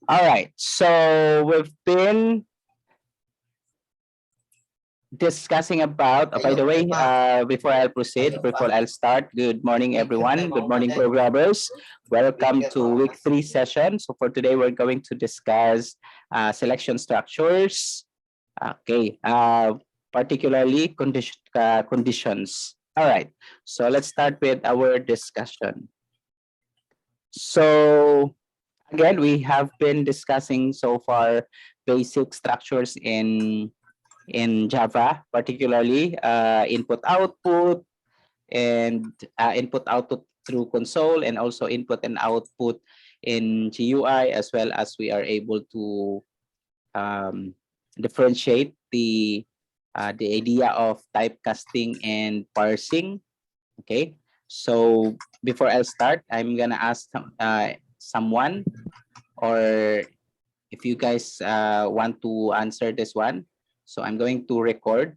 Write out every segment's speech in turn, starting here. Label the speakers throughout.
Speaker 1: All right, so we've been discussing about, by the way, before I'll proceed, before I'll start, good morning, everyone. Good morning, programmers. Welcome to week 3 session. So for today, we're going to discuss selection structures. Okay, particularly conditions. All right, so let's start with our discussion. So again, we have been discussing so far basic structures in Java, particularly input-output and input-output through console, and also input and output in GUI, as well as we are able to differentiate the idea of typecasting and parsing. Okay, so before I start, I'm gonna ask someone, or if you guys want to answer this one. So I'm going to record.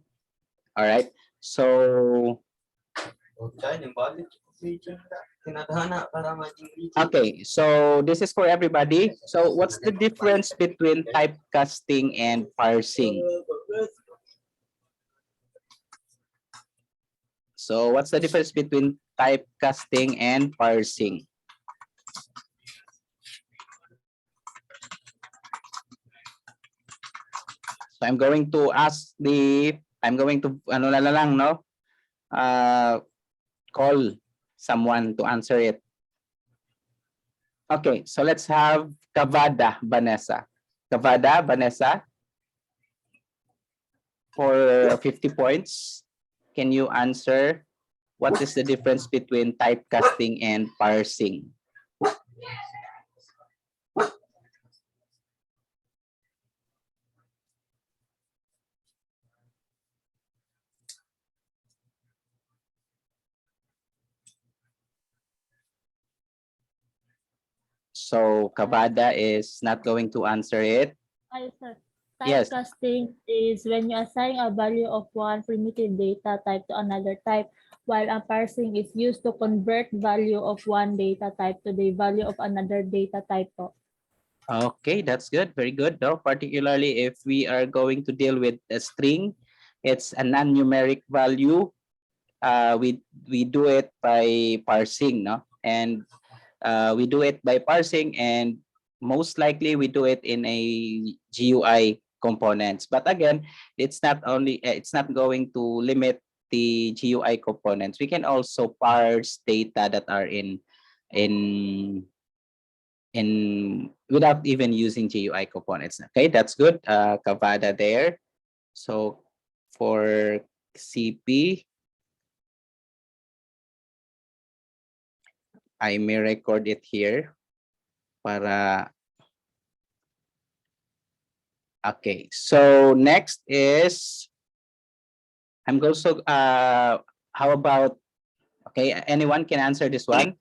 Speaker 1: All right. So okay, so this is for everybody. So what's the difference between typecasting and parsing? So what's the difference between typecasting and parsing? So I'm going to ask I'm going to ano na lang, no? Call someone to answer it. Okay, so let's have Kavada Vanessa. Kavada Vanessa, for 50 points, can you answer what is the difference between typecasting and parsing? So Kavada is not going to answer it.
Speaker 2: Hi, sir.
Speaker 1: Yes.
Speaker 2: Typecasting is when you assign a value of one primitive data type to another type, while a parsing is used to convert value of one data type to the value of another data type.
Speaker 1: Okay, that's good. Very good, though. Particularly if we are going to deal with a string, it's a non-numeric value. We do it by parsing, no? And we do it by parsing, and most likely we do it in a GUI components. But again, it's not going to limit the GUI components. We can also parse data that are in without even using GUI components. Okay, that's good. Kavada there. So for CP, I may record it here para. Okay, so next is I'm also how about, okay, anyone can answer this one.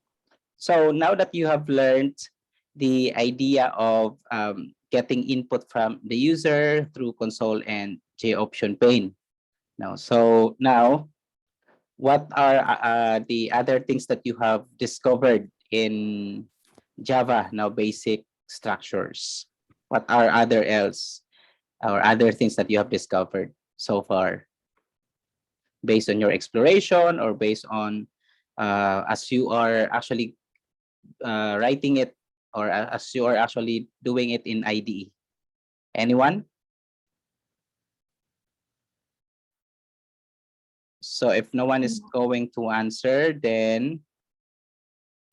Speaker 1: So now that you have learned the idea of getting input from the user through console and JOption pane. Now, what are the other things that you have discovered in Java now, basic structures? What are other else or other things that you have discovered so far based on your exploration, or based on as you are actually writing it, or as you are actually doing it in IDE? Anyone? So if no one is going to answer, then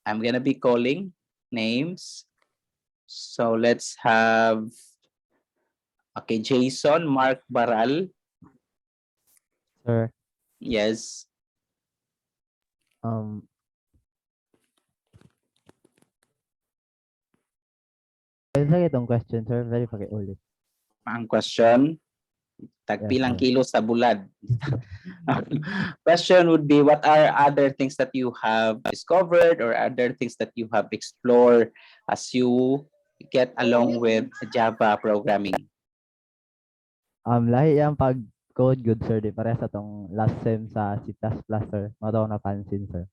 Speaker 1: I'm gonna be calling names. So let's have, okay, Jason Mark Baral.
Speaker 3: Sir,
Speaker 1: Yes.
Speaker 3: Sa itong question, sir, very pakiulit.
Speaker 1: Ang question, tagpilang
Speaker 3: Yes, sir.
Speaker 1: kilo sa bulad. Question would be, what are other things that you have discovered or other things that you have explored as you get along with Java programming?
Speaker 3: Lahi yung pag-code good, sir, di pares sa tong last sem sa C++, sir. Mao to napansin, sir.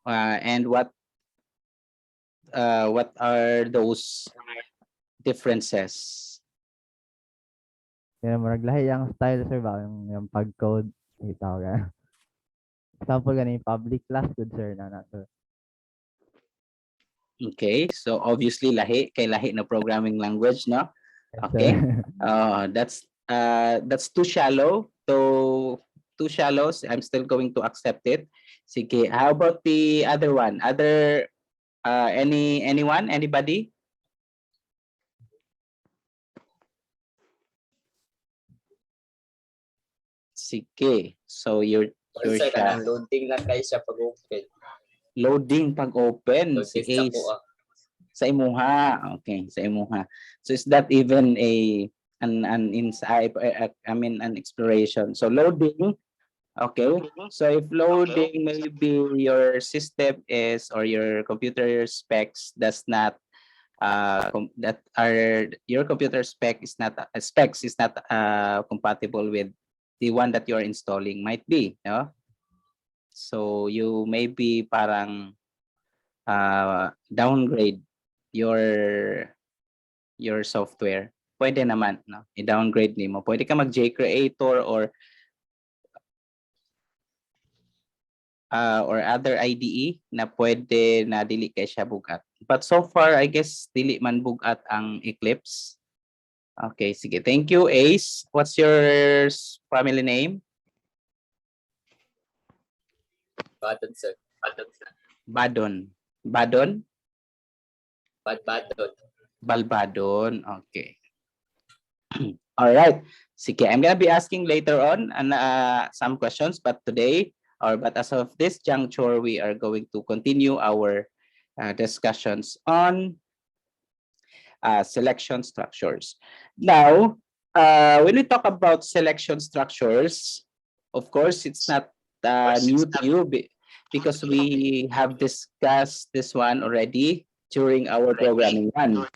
Speaker 1: And what what are those differences?
Speaker 3: Kaya mo naglahi ang style, sir, ba? Yung pag-code, itaw ka. Example gani public class good, sir, na sir.
Speaker 1: Okay, so obviously lahi na programming language, no?
Speaker 3: Yes,
Speaker 1: Okay.
Speaker 3: sir.
Speaker 1: That's too shallow. So too shallow. I'm still going to accept it. Sige, how about the other one? Anyone? Anybody? Sige. So you're
Speaker 4: Sir,
Speaker 1: shy.
Speaker 4: kanang loading lang kayo siya pag-open.
Speaker 1: Loading pag open si
Speaker 4: Loading sa
Speaker 1: Ace.
Speaker 4: kuha.
Speaker 1: Sa imuha. Okay, sa imuha. So is that even an insight, I mean an exploration. So loading, okay. So if loading, maybe your system is, or your computer specs does not your computer specs is not compatible with the one that you're installing, might be, no? So you maybe parang downgrade your software. Pwede naman, no? I-downgrade nimo. Pwede ka mag JCreator or other IDE na pwede na dili kay siya bugat. But so far, I guess dili man bugat ang Eclipse. Okay, sige. Thank you, Ace. What's your family name?
Speaker 4: Badon, sir.
Speaker 1: Badon. Badon?
Speaker 4: Badon.
Speaker 1: Balbadon. Okay. All right. Sige, I'm gonna be asking later on some questions, but as of this juncture, we are going to continue our discussions on selection structures. Now, when we talk about selection structures, of course, it's not new to you because we have discussed this one already during our programming one.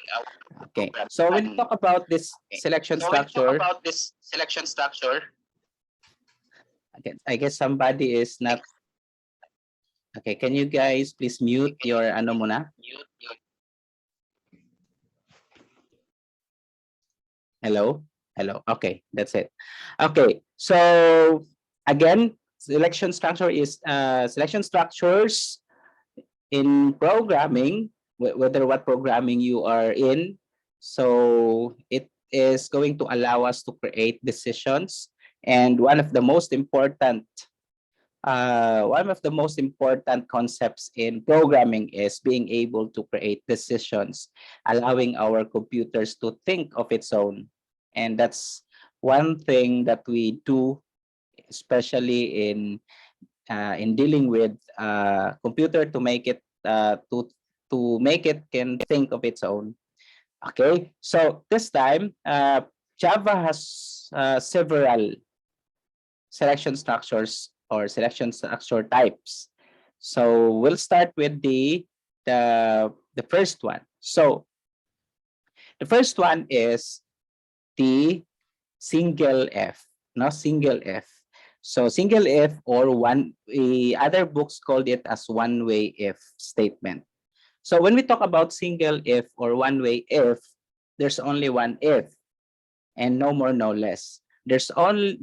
Speaker 1: Okay, so when we talk about this selection structure, I guess somebody is not. Okay, can you guys please mute your ano muna? Hello? Hello. Okay, that's it. Okay, so again, selection structures in programming, whether what programming you are in. So it is going to allow us to create decisions. And one of the most important concepts in programming is being able to create decisions, allowing our computers to think of its own. And that's one thing that we do, especially in dealing with computer, to make it can think of its own. Okay, so this time Java has several selection structures or selection structure types. So we'll start with the first one. So the first one is the single F, no, single F. So single if, or other books called it as one-way if statement. So when we talk about single if or one-way if, there's only one if and no more, no less. There's one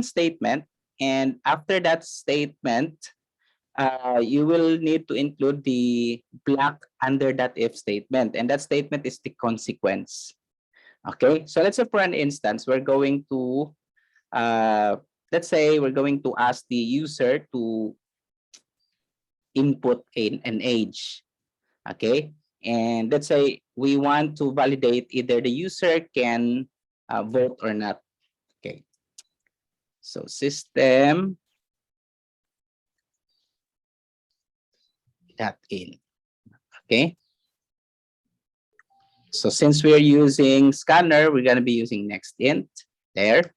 Speaker 1: statement, and after that statement, you will need to include the block under that if statement, and that statement is the consequence. Okay, so let's say for an instance, we're going to let's say we're going to ask the user to input an age. Okay, and let's say we want to validate either the user can vote or not. Okay, so system dot in. Okay, so since we're using scanner, we're going to be using next int there.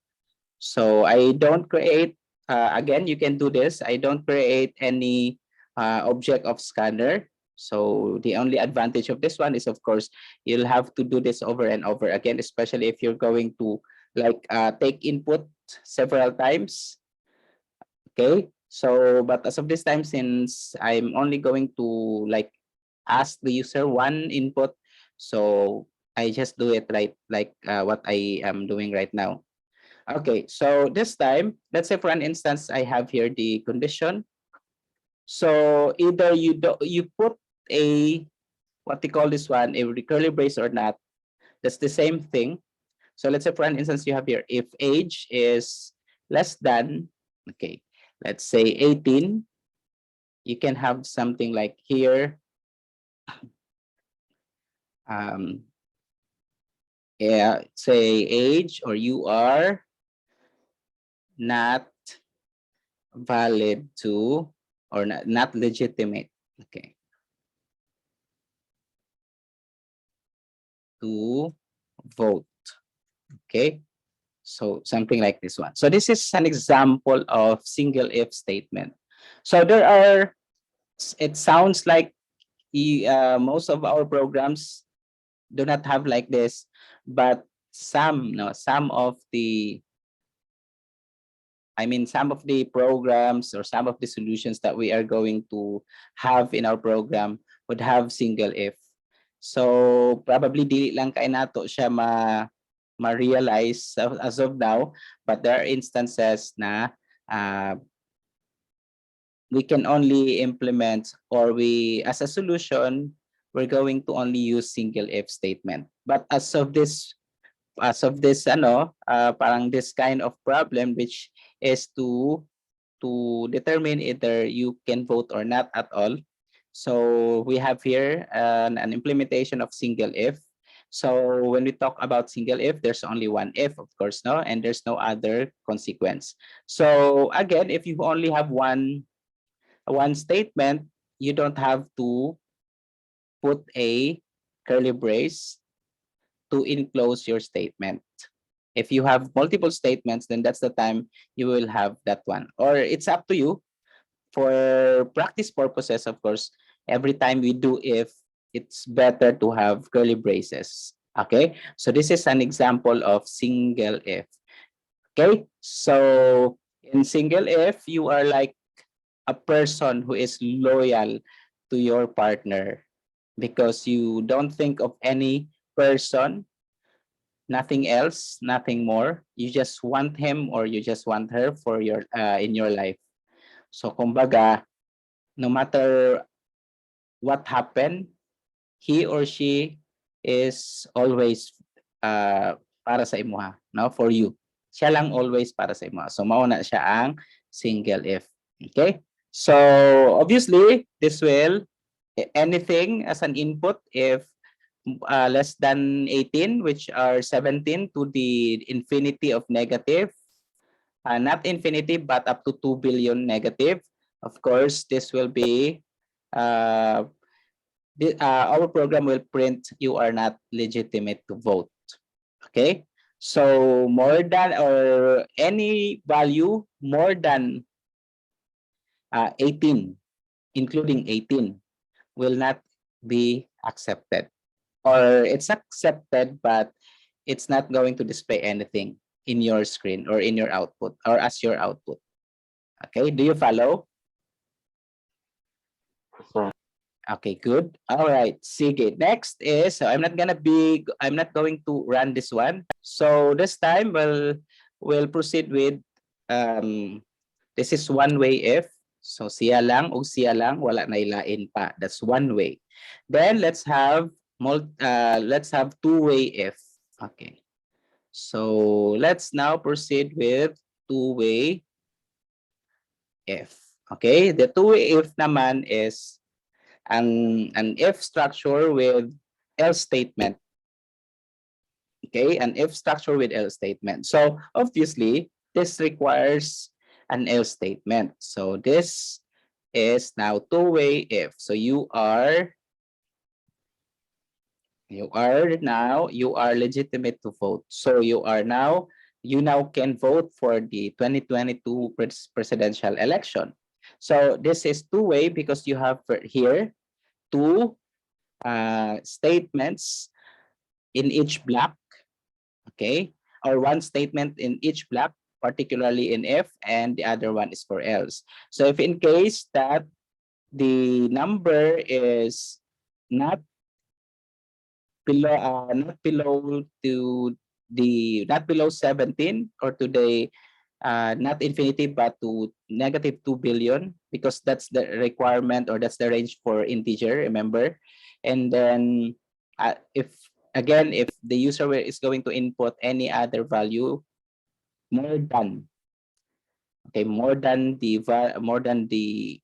Speaker 1: So I don't create, again, you can do this. I don't create any object of scanner. So the only advantage of this one is, of course, you'll have to do this over and over again, especially if you're going to like take input several times. Okay, So, but as of this time, since I'm only going to like ask the user one input, so I just do it like what I am doing right now. Okay, so this time, let's say for an instance, I have here the condition. So either you put a what they call this one, a curly brace or not. That's the same thing. So let's say for an instance, you have here, if age is less than, okay, let's say 18, you can have something like here, yeah, say age, or you are not valid to, or not legitimate, okay, to vote, okay. So something like this one. So this is an example of single if statement. So there are, it sounds like most of our programs do not have like this, but some, no, some of the, I mean, some of the programs or some of the solutions that we are going to have in our program would have single if. So probably dili lang kay nato siya ma-realize as of now, but there are instances na uh, we can only implement, or we, as a solution, we're going to only use single if statement. But as of this parang this kind of problem, which is to determine either you can vote or not at all. So we have here an implementation of single if. So when we talk about single if, there's only one if, of course, no, and there's no other consequence. So again, if you only have one statement, you don't have to put a curly brace to enclose your statement. If you have multiple statements, then that's the time you will have that one. Or it's up to you. For practice purposes, of course, every time we do if, it's better to have curly braces. Okay, so this is an example of single if. Okay, so in single if, you are like a person who is loyal to your partner because you don't think of any person, nothing else, nothing more. You just want him or you just want her for your in your life. So kumbaga, no matter what happened, he or she is always para sa imuha, no? For you. Siya lang always para sa imuha. So mauna siya ang single if. Okay? So obviously, this will anything as an input if less than 18, which are 17 to the infinity of negative, not infinity, but up to 2 billion negative. Of course, this will be, our program will print you are not legitimate to vote. Okay? So more than, or any value more than 18, including 18, will not be accepted. Or it's accepted, but it's not going to display anything in your screen or in your output or as your output. Okay, do you follow? Okay, good. All right, sige. Next is, so I'm not going to run this one. So this time we'll proceed with this is one way if. So siya lang o siya lang, wala na ilain pa. That's one way. Then let's have two-way if. Okay. So let's now proceed with two-way if. Okay, the two-way if naman is an if structure with else statement. Okay, an if structure with else statement. So obviously, this requires an else statement. So this is now two-way if. So you are legitimate to vote. So you now can vote for the 2022 presidential election. So this is two-way because you have here two statements in each block, okay, or one statement in each block, particularly in if, and the other one is for else. So if in case that the number is not below to the not below 17 or to the not infinity but to negative 2 billion, because that's the requirement or that's the range for integer, remember. And then if again, if the user is going to input any other value more than, okay, more than the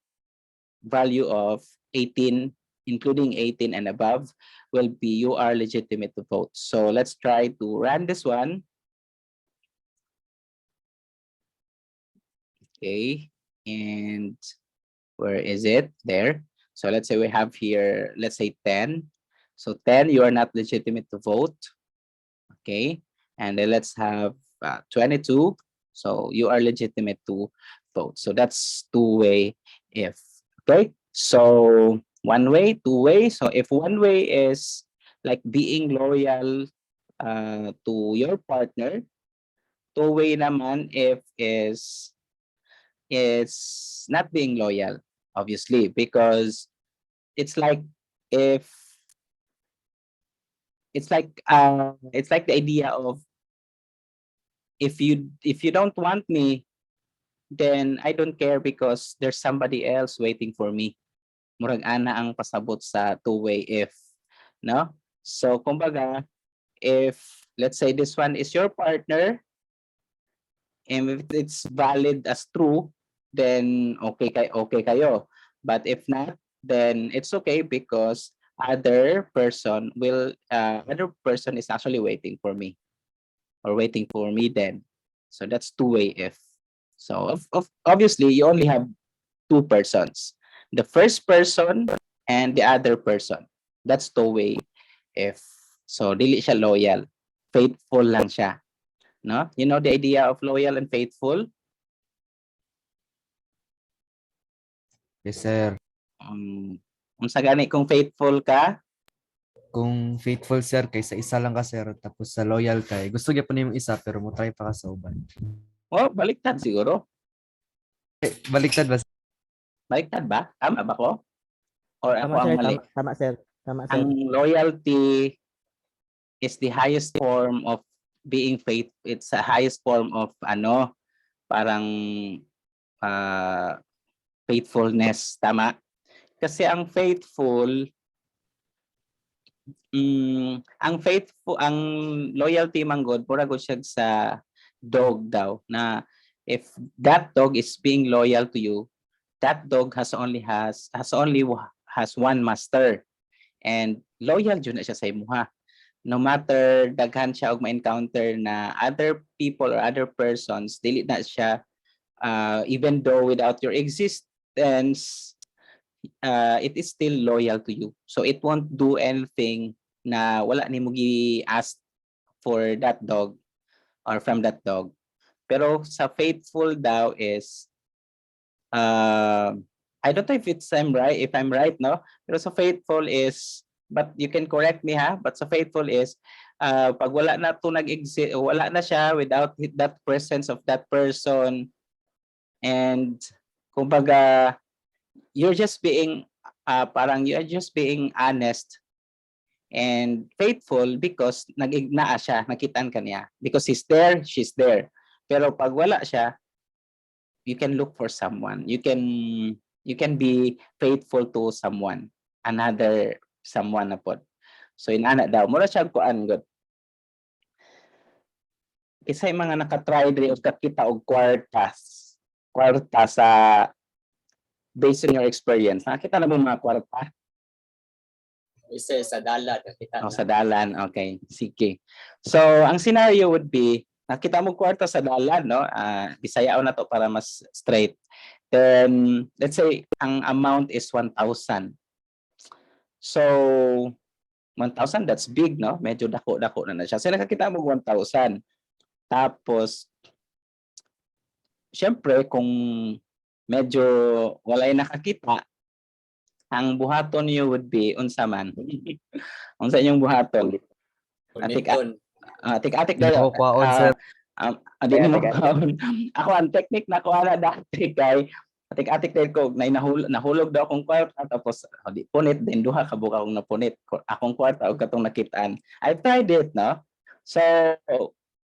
Speaker 1: value of 18, including 18 and above, will be you are legitimate to vote. So let's try to run this one. Okay, and where is it? There. So let's say we have here, let's say 10. So 10, you are not legitimate to vote. Okay, and then let's have 22. So you are legitimate to vote. So that's two-way if. Okay, so one way, two way. So if one way is like being loyal to your partner, two way naman if is not being loyal, obviously, because it's like if it's like the idea of if you don't want me, then I don't care because there's somebody else waiting for me. Murag ana ang pasabot sa two-way if, no? So kumbaga, if let's say this one is your partner, and if it's valid as true, then okay kayo. But if not, then it's okay because other person is actually waiting for me or waiting for me then. So that's two-way if. So obviously you only have two persons, the first person and the other person. That's two-way if. So dili siya loyal, faithful lang siya, no? You know the idea of loyal and faithful?
Speaker 5: Yes, sir.
Speaker 1: Unsa gani kung faithful ka?
Speaker 5: Kung faithful, sir, kaysa isa lang ka, sir, tapos sa loyal kay gusto gyud pa nimo isa pero mo try pa ka sa uban.
Speaker 1: Oh, baliktad siguro.
Speaker 5: Baliktad ba?
Speaker 1: Baliktad ba? Tama ba ko? Or ako
Speaker 6: Tama
Speaker 1: ang
Speaker 6: sir,
Speaker 1: mali?
Speaker 6: tama sir. Tama sir.
Speaker 1: Ang loyalty is the highest form of being faith. It's the highest form of parang faithfulness, tama? Kasi ang loyalty man god pura gud siya sa dog daw, na if that dog is being loyal to you, that dog has one master, and loyal jud na siya sa imuha. No matter daghan siya og ma-encounter na other people or other persons, dili na siya even though without your existence, it is still loyal to you. So it won't do anything na wala ni mo gi-ask for that dog or from that dog. Pero sa faithful daw is I don't know if I'm right, no? Pero sa faithful is, but you can correct me ha, but sa faithful is pag wala na to nag-exist, wala na siya without that presence of that person, and kumbaga you're just being honest and faithful because nag-ignaa siya, nakitaan ka niya. Because he's there, she's there. Pero pag wala siya, you can look for someone. You can be faithful to someone, another someone na pod. So inana daw, mura siya kuan gud. Kisay mga nakatry diri og kakita og kwarta sa based on your experience. Nakita na mo mga kwarta?
Speaker 4: Isa sa dalan. Nakita
Speaker 1: O,
Speaker 4: na.
Speaker 1: sa dalan. Okay, sige. So, ang scenario would be, nakita mo kwarta sa dalan, no? Bisayao na to para mas straight. Then, let's say, ang amount is 1,000. So, 1,000, that's big, no? Medyo dako-dako na siya. So, nakakita mo 1,000. Tapos, syempre, kung medyo walay nakakita, ang buhaton niyo would be unsa man. Unsa inyong buhaton?
Speaker 4: Uniton.
Speaker 1: Atik-atik
Speaker 5: Di
Speaker 1: dayo.
Speaker 5: ko kwaon, sir.
Speaker 1: Adi
Speaker 6: Kaya,
Speaker 1: mo
Speaker 6: teka.
Speaker 1: kaon. Ako ang technique na ko na dati kay atik-atik din ko nahulog daw akong kwarta tapos di punit din duha ka buka akong napunit akong kwarta og katong nakitaan. I tried it, no? So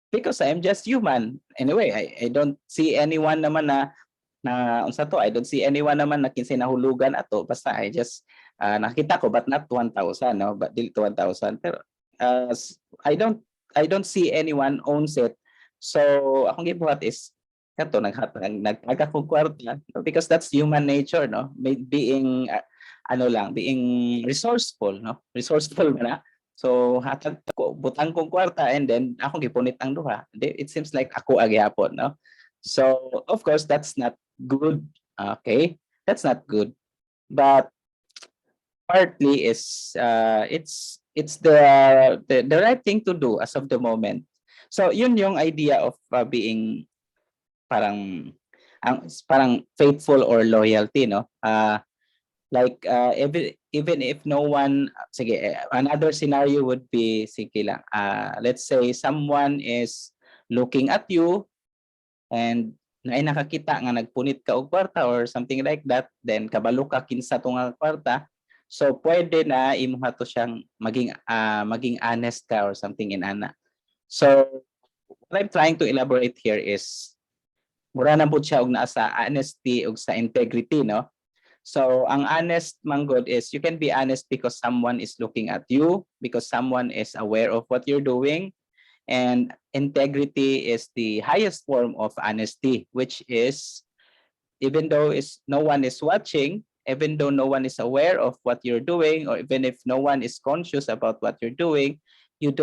Speaker 1: because I'm just human. Anyway, I don't see anyone naman na unsa to, I don't see anyone naman na kinsay nahulugan ato, basta I just nakita ko but not 1,000, no, but dili to 1,000, pero I don't see anyone owns it. So akong gibuhat is kato nagtaga kong kwarta because that's human nature, no, being being resourceful, no, resourceful ba na. So hatag ko butang kong kwarta and then akong gipunit ang duha. It seems like ako agyapon, no. So of course that's not good. Okay, that's not good. But partly is it's the right thing to do as of the moment. So yun yung idea of being parang parang faithful or loyalty, no? Even if no one, sige, another scenario would be, sige lang, let's say someone is looking at you and ay nakakita nga nagpunit ka og kwarta or something like that, then kabalo ka kinsa to nga kwarta, so pwede na imuha to siyang maging honest ka or something in ana. So what I'm trying to elaborate here is mura na pud siya og naa sa honesty ug sa integrity, no? So ang honest manggod is you can be honest because someone is looking at you, because someone is aware of what you're doing. And integrity is the highest form of honesty, which is even though no one is watching, even though no one is aware of what you're doing, or even if no one is conscious about what you're doing, you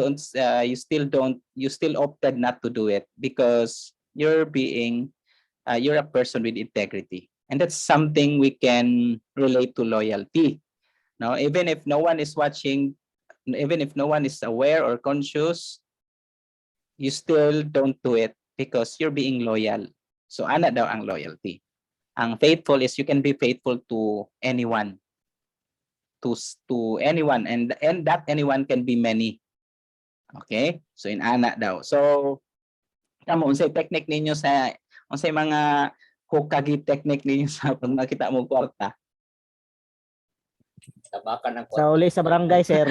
Speaker 1: still opted not to do it because you're a person with integrity. And that's something we can relate to loyalty. Now, even if no one is watching, even if no one is aware or conscious, you still don't do it because you're being loyal. So ana daw ang loyalty. Ang faithful is you can be faithful to anyone. To anyone, and that anyone can be many. Okay? So in ana daw. So kamo unsay technique ninyo sa unsay mga hukagi technique ninyo sa pag nakita mo kwarta?
Speaker 4: Tabakan ng
Speaker 7: Sa uli sa barangay, sir.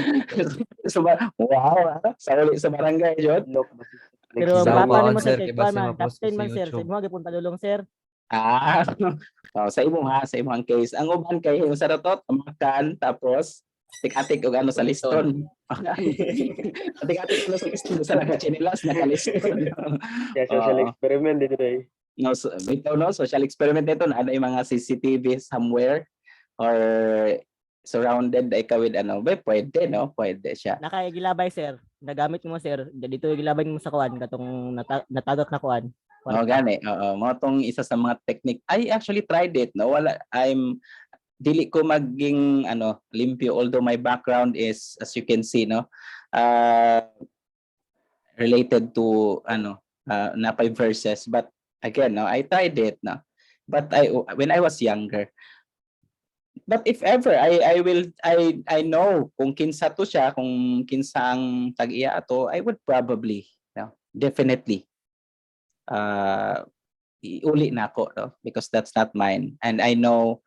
Speaker 1: Wow, sa uli sa barangay jud.
Speaker 6: Look,
Speaker 7: Pero
Speaker 5: Sa
Speaker 7: ang papa
Speaker 5: kuan,
Speaker 7: ni mo
Speaker 5: sir,
Speaker 7: sir,
Speaker 5: kay
Speaker 7: kay
Speaker 5: base
Speaker 7: man,
Speaker 5: ma-post ko
Speaker 7: captain
Speaker 5: sa
Speaker 7: man sir. Sa
Speaker 5: YouTube.
Speaker 7: imo gipon padulong sir.
Speaker 1: Sa imong case. Ang uban kay yung sa to, makan tapos tik-atik og ano sa liston. Tik-atik ano sa liston sa naka-chinilas, naka-liston.
Speaker 6: kaya social
Speaker 1: Oo.
Speaker 6: experiment dito eh.
Speaker 1: No, so, bitaw no, social experiment nito na ano yung mga CCTV somewhere or surrounded ay ka with ano, pwede no, pwede siya.
Speaker 7: Nakagilabay sir. Nagamit mo sir. Dito gilabay mo sa kuan katong natagak na kuan.
Speaker 1: No, gani. Oo, mo tong isa sa mga technique. I actually tried it, no. Dili ko maging limpyo, although my background is, as you can see, no, related to napay verses, but again, no, I tried it, no. But when I was younger. But if ever I know kung kinsa to siya, kung kinsang tag-iya ato, I would probably, definitely iuli na ako, no, because that's not mine, and I know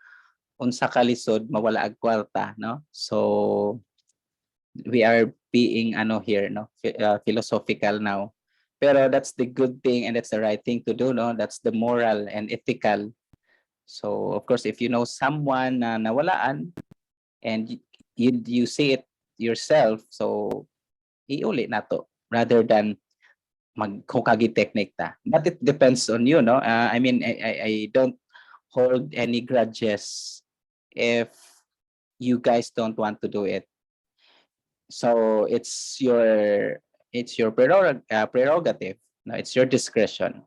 Speaker 1: unsa kalisod mawala ag kwarta, no. So we are being here, no, philosophical now, pero that's the good thing and that's the right thing to do, no. That's the moral and ethical. So of course if you know someone na nawalaan and you see it yourself, so iuli na to rather than maghukagi technique ta. But it depends on you, no. I mean, I don't hold any grudges if you guys don't want to do it. So it's your prerogative. No, it's your discretion.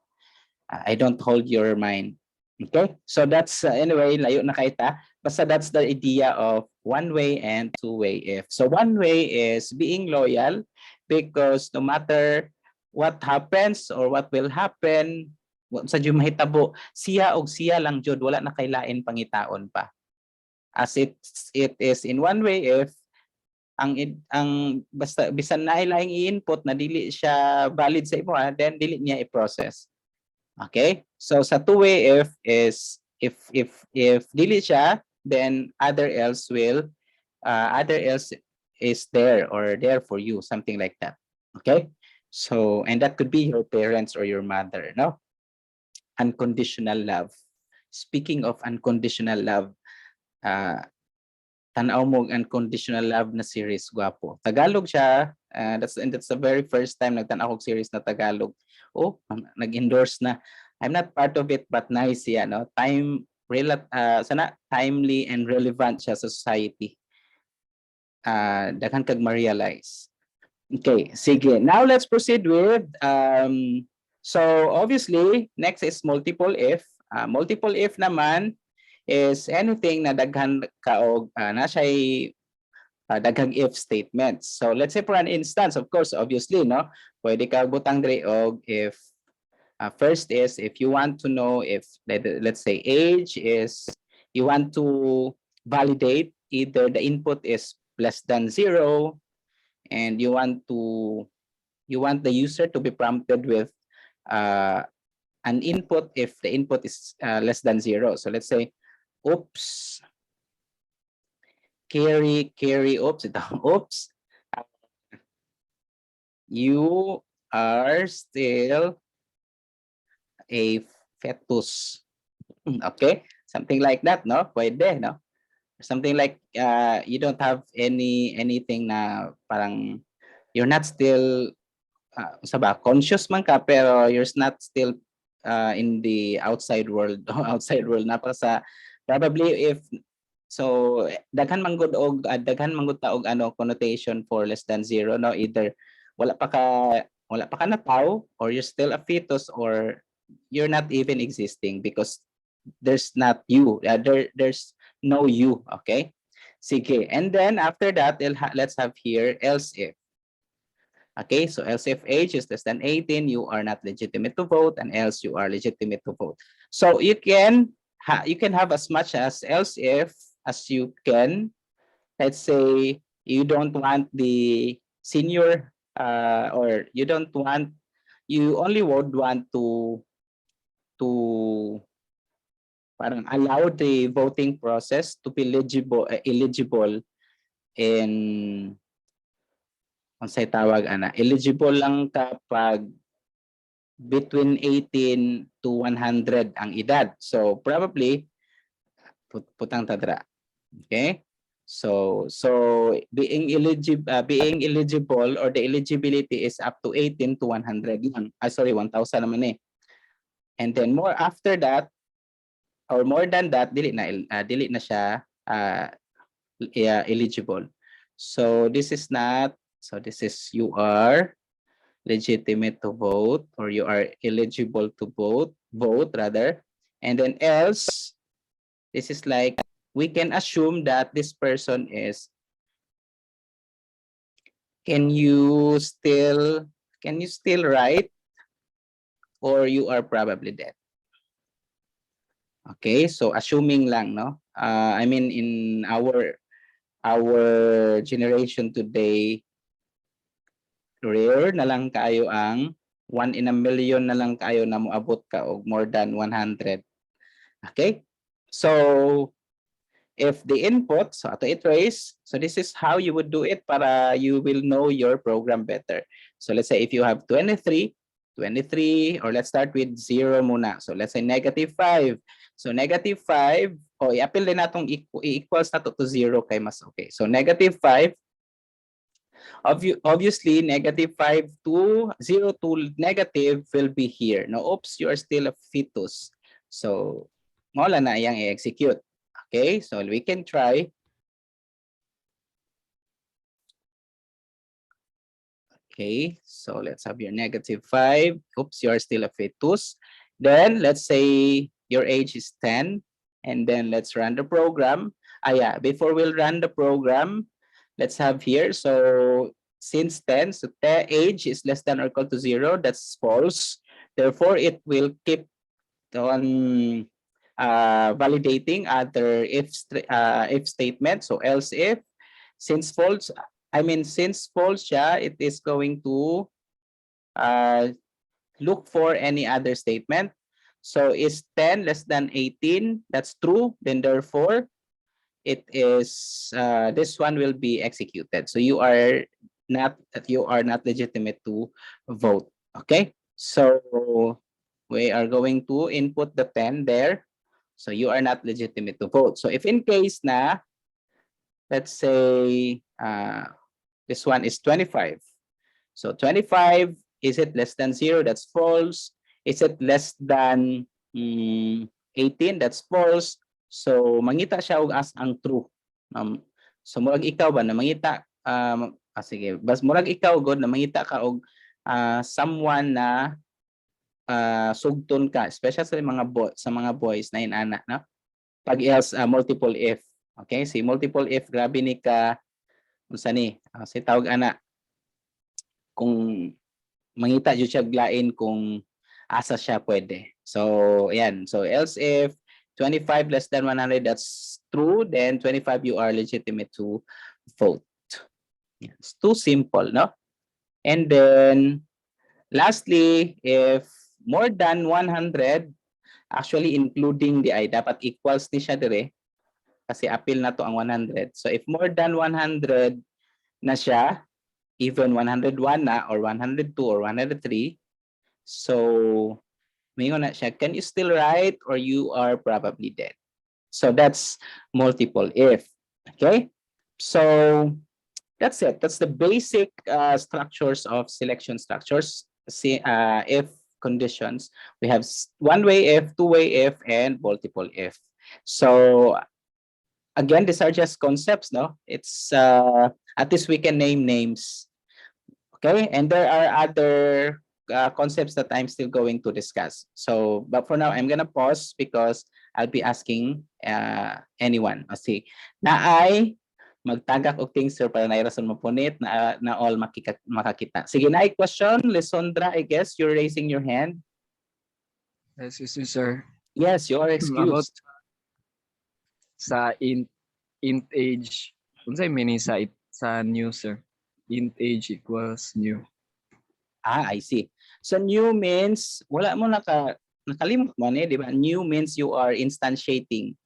Speaker 1: I don't hold your mind. Okay, so that's anyway, layo na kita. Basta that's the idea of one way and two way if. So one way is being loyal because no matter what happens or what will happen, sa jud mahitabo, siya og siya lang jud, wala na kay lain pangitaon pa. As it is in one way if ang basta bisan na ilahing i-input na dili siya valid sa imo, then dili niya i-process. Okay? So sa two-way if is if dili siya, then other else is there or there for you, something like that. Okay? So, and that could be your parents or your mother, no? Unconditional love. Speaking of unconditional love, tanaw mo unconditional love na series, gwapo. Tagalog siya. That's the very first time nagtanaw ko series na Tagalog. Oh, nag-endorse na. I'm not part of it, but nice siya, no? Sana timely and relevant siya sa society. Daghan kag ma-realize. Okay, sige. Now let's proceed with so obviously next is multiple if. Multiple if naman is anything na daghan kaog na siya'y daghang if statements. So let's say for an instance, of course, obviously, no, pwede ka butang dre og if first is if you want to know if let's say age is, you want to validate either the input is less than 0 and you want the user to be prompted with an input if the input is less than 0. So let's say, oops, carry, oops, ito, oops, you are still a fetus. Okay, something like that, no? Pwede, no? Something like you don't have anything na parang you're not still conscious man ka pero you're not still in the outside world. Outside world na sa probably if so daghan man gud ta og ano connotation for less than 0, no, either wala pa ka na tao or you're still a fetus or you're not even existing because there's not you. There's no you. Okay, sige. And then after that let's have here else if. Okay, so else if age is less than 18, you are not legitimate to vote, and else you are legitimate to vote. So you can have as much as else if as you can. Let's say you don't want the senior or you only would want to parang allow the voting process to be eligible in unsay tawag eligible lang kapag between 18 to 100 ang edad. So probably putang tadra. Okay? So being eligible or the eligibility is up to 18 to 100 lang. Sorry, 1,000 naman eh. And then more after that or more than that dili na siya eligible. So this is you are legitimate to vote or you are eligible to vote rather. And then else, this is like we can assume that this person is, can you still write or you are probably dead. Okay, so assuming lang, no? I mean in our generation today, rare na lang kayo ang 1 in a million na lang kayo na moabot ka og more than 100. Okay? So if the input, so ato i-trace, so this is how you would do it para you will know your program better. So let's say if you have 23, or let's start with 0 muna. So let's say -5. So -5, i-apply din natong equals na to 0 kay mas okay. So -5, obviously -5 to 0 to negative will be here. No, oops, you are still a fetus. So wala na iyang i-execute. Okay, so we can try. Okay, so let's have your -5. Oops, you are still a fetus. Then let's say your age is 10, and then let's run the program. Yeah, before we'll run the program, let's have here. So since 10, so the age is less than or equal to 0, that's false. Therefore, it will keep on validating other if statement. So else if, since false, I mean, since false siya, it is going to look for any other statement. So is 10 less than 18? That's true. Then therefore, it is this one will be executed. So you are not legitimate to vote. Okay. So we are going to input the 10 there. So you are not legitimate to vote. So if in case na, let's say this one is 25. So 25, is it less than 0? That's false. Is it less than 18? That's false. So mangita siya og as ang true. So murag ikaw ba na mangita sige, bas murag ikaw god na mangita ka og someone na sugton ka, especially sa mga boys na inana, no? Pag else multiple if. Okay, si multiple if grabe ni ka unsa ni si tawag ana kung mangita jud siya glain kung asa siya pwede. So ayan, so else if 25 less than 100, that's true, then 25 you are legitimate to vote. It's too simple, no? And then lastly, if more than 100, actually including the I, dapat equals ni siya dire kasi appeal na to ang 100. So if more than 100 na siya, even 101 na or 102 or 103, so mayroon na siya, can you still write or you are probably dead? So that's multiple if. Okay? So that's it. That's the basic structures of selection structures. See, if conditions. We have one-way if, two-way if, and multiple if. So again, these are just concepts, no? It's at least we can name names. Okay, and there are other concepts that I'm still going to discuss. So, but for now, I'm gonna pause because I'll be asking anyone. O see, na ay magtagak og things sir para nairason mapunit na all makakita. Sige, na question, Lisondra, I guess you're raising your hand.
Speaker 8: Excuse me, sir.
Speaker 1: Yes, you are
Speaker 8: About
Speaker 1: excused.
Speaker 8: sa int age, unsay meaning sa new, sir? Int age equals new.
Speaker 1: I see. So new means wala mo nakalimot mo di ba? New means you are instantiating.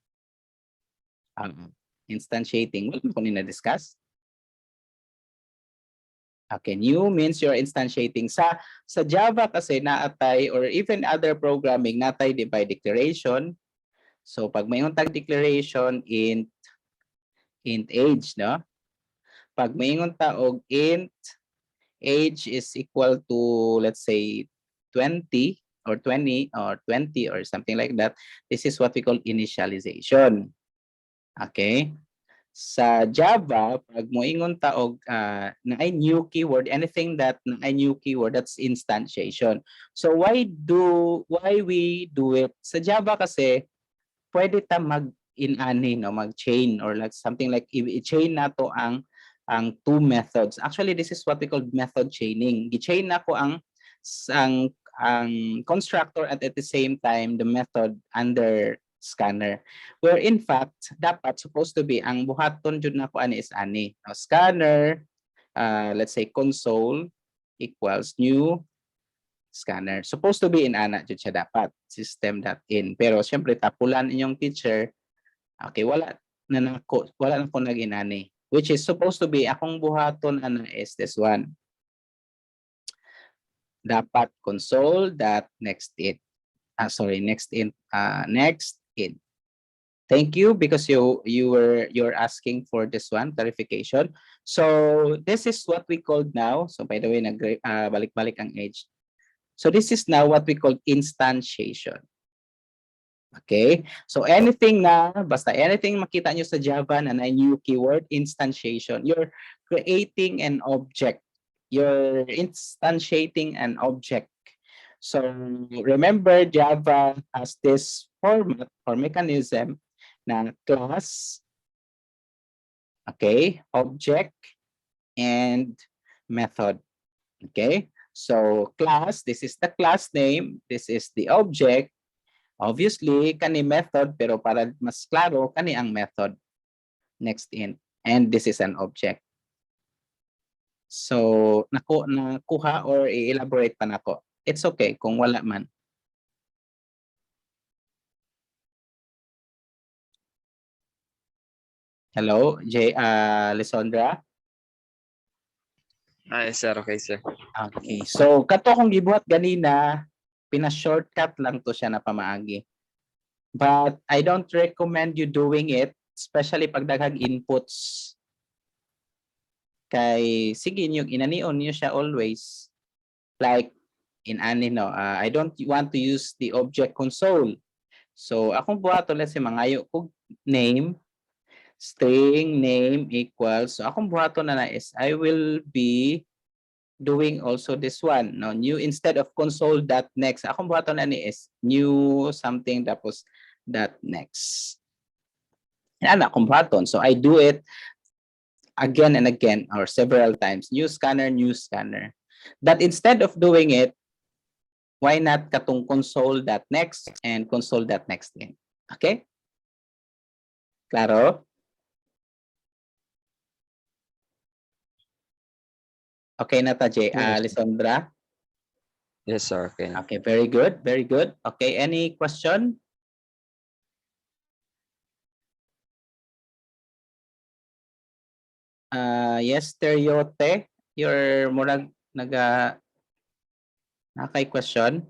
Speaker 1: Instantiating. Wala mo ko na-discuss. Okay, new means you're instantiating. Sa Java kasi naatay or even other programming natay di ba declaration. So pag mayong tag declaration int age, no? Pag mayong taog int age is equal to, let's say, 20 or 20 or something like that. This is what we call initialization. Okay? Sa Java, pag moingon taog na ay new keyword, anything that na ay new keyword, that's instantiation. So why we do it? Sa Java kasi, pwede ta mag-inani, no? Mag-chain or like something like i-chain na to ang two methods. Actually, this is what we call method chaining. Gi-chain na ko ang constructor at the same time the method under scanner. Where in fact, dapat supposed to be ang buhaton jud na ko ani is ani. Now, scanner, let's say console equals new scanner. Supposed to be in ana jud siya dapat system.in. Pero syempre tapulan inyong teacher. Okay, wala na ko nag-inani. Which is supposed to be akong buhaton ana is this one. Dapat console dot next in. Next in. Thank you because you're asking for this one clarification. So this is what we called now. So by the way, balik-balik ang age. So this is now what we call instantiation. Okay? So anything makita nyo sa Java na new keyword, instantiation. You're creating an object. You're instantiating an object. So remember, Java has this format or mechanism na class, okay, object, and method. Okay? So class, this is the class name, this is the object. Obviously, kani method, pero para mas klaro, kani ang method. Next in. And this is an object. So, nakuha or i-elaborate pa nako. It's okay kung wala man. Hello, Lisandra?
Speaker 8: Yes, sir. Okay, sir.
Speaker 1: Okay. So, kato kung gibuhat ganina, pina-shortcut lang to siya na pamaagi. But I don't recommend you doing it, especially pag daghang inputs. Kay, sige, yung inanion niyo siya always. Like, I don't want to use the object console. So, akong buhato, let's say, mangayo ko name, string name equals, so akong buhato na is, I will be doing also this one. No, new instead of console.next, akong buhato na ni is new something tapos dot next. Yan akong buhaton. So, I do it again and again or several times. New scanner. That instead of doing it, why not katong console.next and console.next din? Okay? Claro? Okay na ta, Lisandra?
Speaker 8: Yes, sir. Okay.
Speaker 1: Okay, very good. Very good. Okay, any question? Yes, Teryote, your murag nakay question.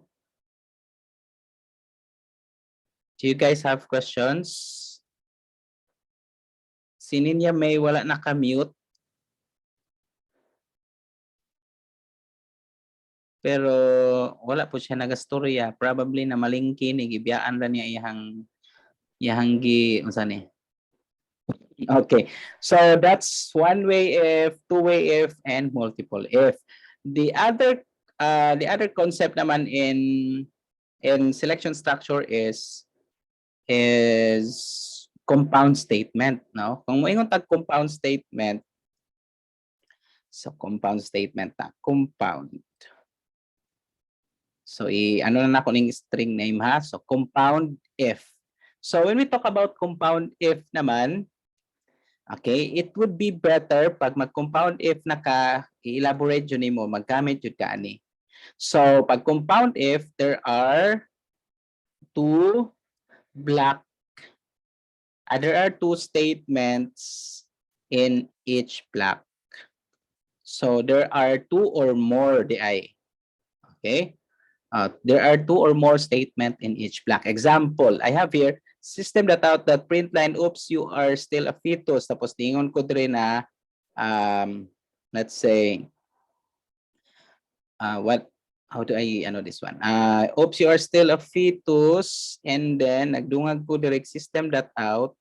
Speaker 1: Do you guys have questions? Si Ninya May wala naka-mute. Pero wala po siya nagastorya. Probably na malingki ni gibiyaan ra niya iyang unsa ni. Okay. So that's one way if, two way if, and multiple if. The other concept naman in selection structure is compound statement, no? Kung moingon tag compound statement, so compound statement na compound. So ano na ako ning string name ha. So compound if. So when we talk about compound if naman, okay, it would be better pag mag-compound if i-elaborate yun mo, maggamit yun ka ani. So pag compound if, there are two statements in each block. So there are two or more okay? There are two or more statements in each block. Example, I have here, system that print line, oops, you are still a fetus. Tapos tingon ko dre na, let's say, how do I, this one? Oops, you are still a fetus. And then, nagdungag ko direct system.out.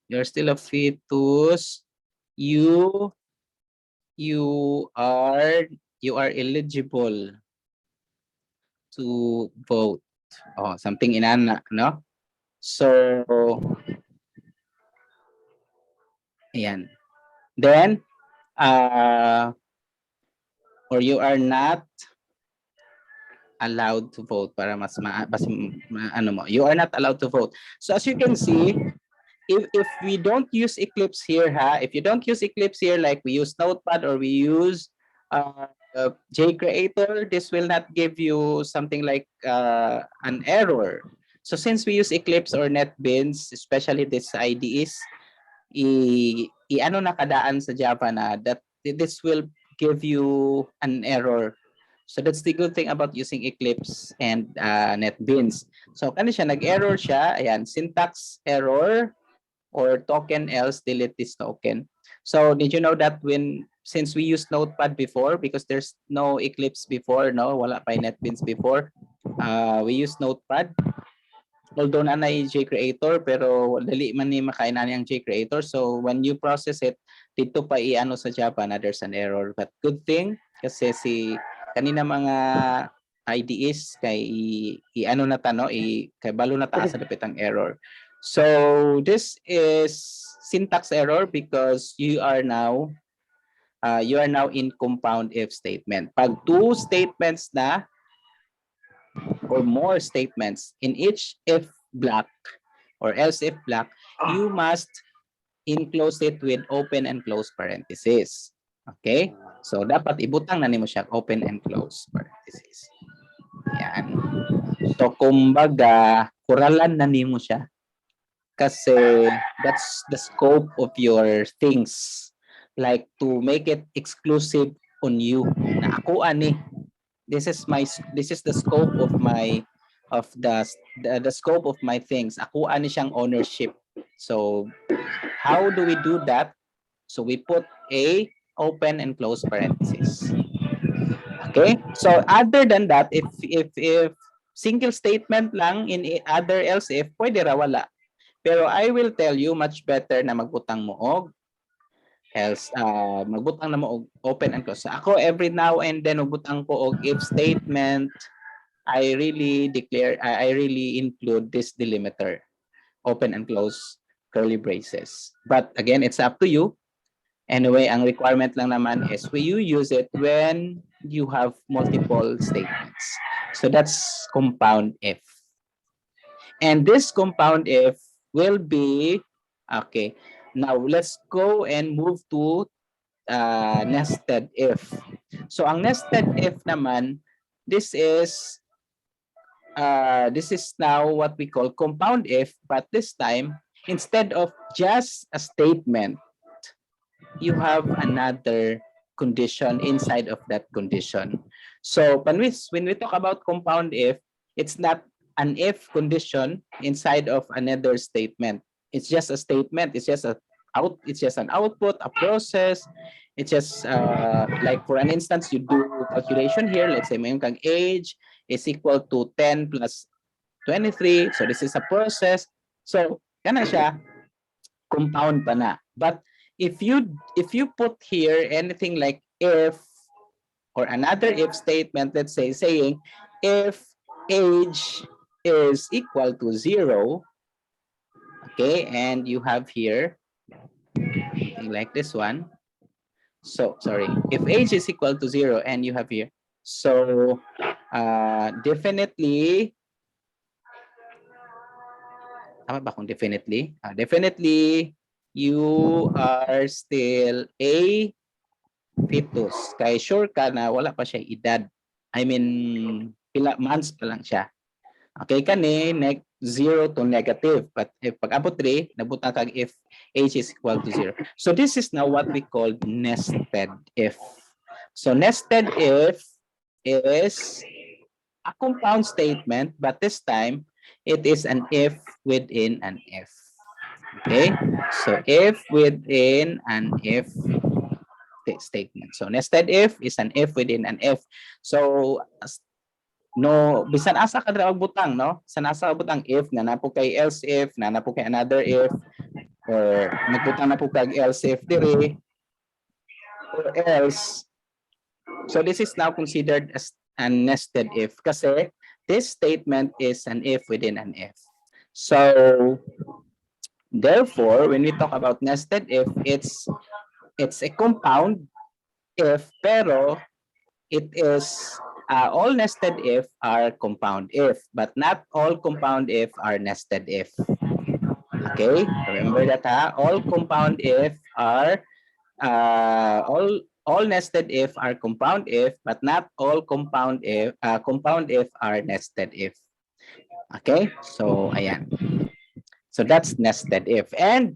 Speaker 1: You're still a fetus. You are eligible to vote. Oh, something inana, no? So, ayan. Then, or you are not allowed to vote para you are not allowed to vote. So as you can see, if we don't use Eclipse here, if you don't use Eclipse here, like we use Notepad or we use JCreator, this will not give you something like an error. So since we use Eclipse or NetBeans, especially this IDEs, ano nakadaan sa Java na that this will give you an error. So that's the good thing about using Eclipse and NetBeans. So kani siya, nag-error siya, ayan, syntax error, or token else delete this token. So did you know that since we used Notepad before, because there's no Eclipse before, no, wala pa NetBeans before, we use Notepad. Although nanay JCreator, pero dali man ni makainan ang JCreator. So when you process it, dito pa i-ano sa Java na there's an error. But good thing, kasi kanina mga IDEs kay i-ano na tano, kay balo na taas sa dapit ang error. So this is syntax error because you are now in compound if statement. Pag two statements na or more statements in each if block, or else if block, you must enclose it with open and close parentheses. Okay? So, dapat ibutang na nimo siya open and close parentheses. Yan. So, kumbaga, kuralan na nimo siya. Kasi that's the scope of your things. Like to make it exclusive on you. Na ako ani. This is the scope of my the scope of my things. Ako ani siyang ownership. So how do we do that? So we put a open and close parenthesis. Okay? So other than that, if single statement lang in other else if, pwede ra wala. Pero I will tell you much better na magbutang mo og else magbutang na mo og open and close. So ako every now and then magbutang ko og if statement. I really include this delimiter, open and close curly braces. But again, it's up to you. Anyway, ang requirement lang naman is you use it when you have multiple statements. So that's compound if. And this compound if will be, okay, now let's go and move to nested if. So ang nested if naman, this is now what we call compound if, but this time, instead of just a statement, you have another condition inside of that condition. So when we talk about compound if, it's not an if condition inside of another statement. It's just a statement. It's just an output, a process. It's just like for an instance, you do calculation here. Let's say mayroon kang age is equal to 10 plus 23. So this is a process. So kana siya, compound pa na. But if you put here anything like if or another if statement, let's say saying if age is equal to 0, okay, and you have here something like this one. So sorry, if age is equal to 0 and you have here, so definitely, tama ba kung definitely? Definitely, you are still a fetus. Kaya sure ka na wala pa siya edad. I mean, pila months pa lang siya. Okay, kani, 0 to negative. But if pag-abot 3, nabutang kag if age is equal to 0. So this is now what we call nested if. So nested if is a compound statement, but this time it is an if within an if. Okay, so if within an if statement. So nested if is an if within an if. So no, bisan asa ka dra butang, no? Bisan asa butang if na napo kay else if, na napo kay another if, or nagbutang na po kag else if dire, or else. So this is now considered as a nested if kasi this statement is an if within an if. So therefore, when we talk about nested if, it's a compound if, pero it is all nested if are compound if, but not all compound if are nested if. Okay, remember that ha? All compound if are all nested if are compound if, but not all compound if are nested if. Okay, so ayan. So that's nested if, and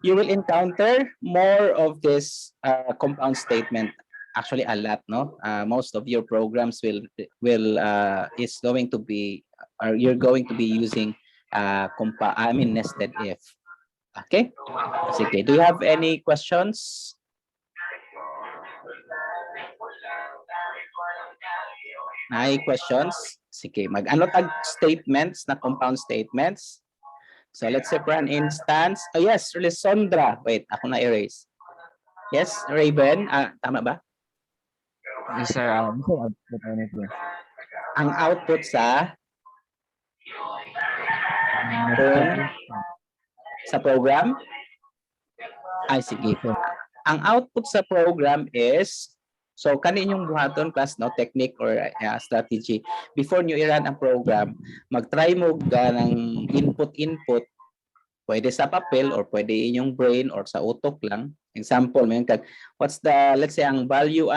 Speaker 1: you will encounter more of this compound statement. Actually, a lot, no? Most of your programs is going to be, or you're going to be using nested if. Okay. Sige. Do you have any questions? May questions? Sige. Mag-ano tag statements na compound statements? So let's say for an instance, yes, Lisandra. Wait, ako na erase. Yes, Raven. Tama ba?
Speaker 8: Yes, sir.
Speaker 1: Ang output sa program? Ay, sige. Ang output sa program is, So kani inyong buhaton class no technique or strategy before nyo i-run ang program, mag-try mo ng input. Pwede sa papel or pwede inyong brain or sa utok lang. Example, may kag what's the let's say ang value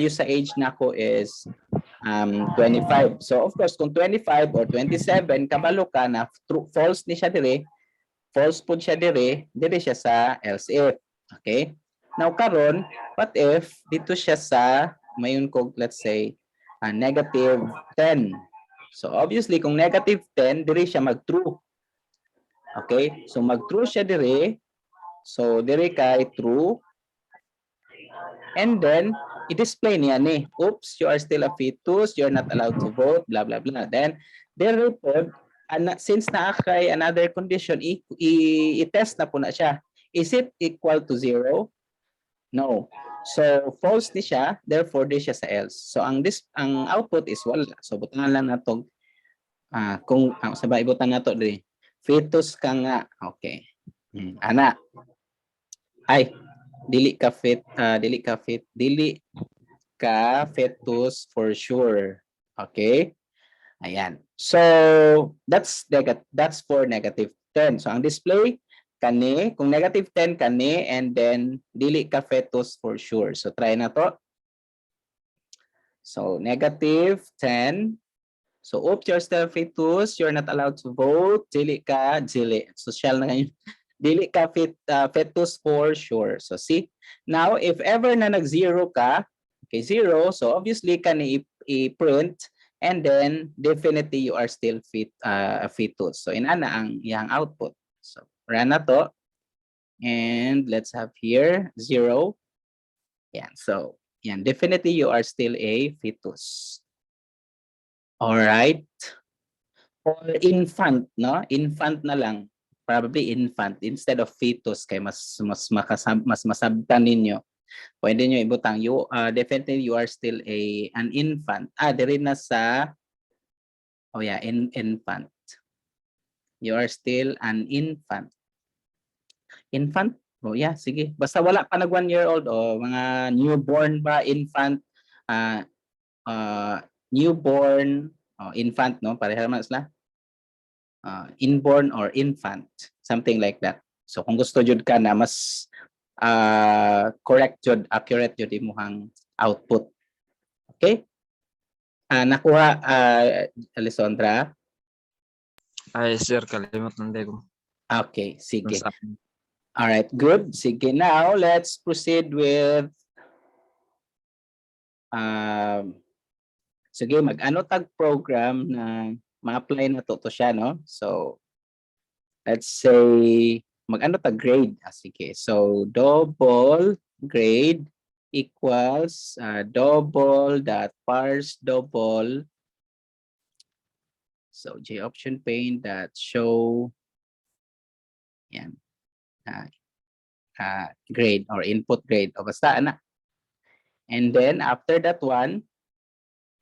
Speaker 1: sa age nako is 25. So of course kung 25 or 27 kabalo ka na true false ni siya dire, false pud siya dire siya sa else if. Okay? Now karon, what if dito siya sa mayon ko let's say negative 10. So obviously kung negative 10 dire siya mag-true. Okay? So mag-true siya dire. So dire kay true. And then i-display niya ni, oops, you are still a fetus, you're not allowed to vote, blah blah blah. Then there report since naa kay another condition, i-test na po na siya. Is it equal to 0? No. So false ni siya, therefore di siya sa else. So ang output is wala. So butangan lang nato kung sabay ibutan nato di fetus ka nga. Okay. Ana. Ay, dili ka fetus for sure. Okay? Ayan. So that's for negative 10. So ang display kani, kung negative 10 kani, and then dili ka fetus for sure. So try na to. So negative 10. So oops, you're still fetus, you're not allowed to vote, dili. Social na ngayon. Dili ka fetus for sure. So see, now if ever na nag-0 ka, okay, 0, so obviously kani i-print, and then definitely you are still a fetus. So inana ang iyang output. So run na to. And let's have here 0. Yan. So yan, definitely you are still a fetus. All right. Or infant, no? Infant na lang. Probably infant instead of fetus kay mas masabtan ninyo. Pwede nyo ibutang definitely you are still an infant. Diri na sa infant. You are still an infant. Infant? Oh yeah, sige. Basta wala pa nag 1 year old o mga newborn ba, infant, newborn, infant, no? Pareha naman sila. Inborn or infant, something like that. So kung gusto jud ka na mas correct jud, accurate jud imuhang output. Okay? Nakuha Alessandra?
Speaker 8: Ay, sir, kalimot ng ko.
Speaker 1: Okay, sige. All right, good. Sige, now let's proceed with sige, mag-ano tag program na ma-apply na to siya, no? So let's say mag-ano tag grade. Sige. So double grade equals double dot parse double. So J option pane that show yan grade or input grade o basta ana. And then after that one,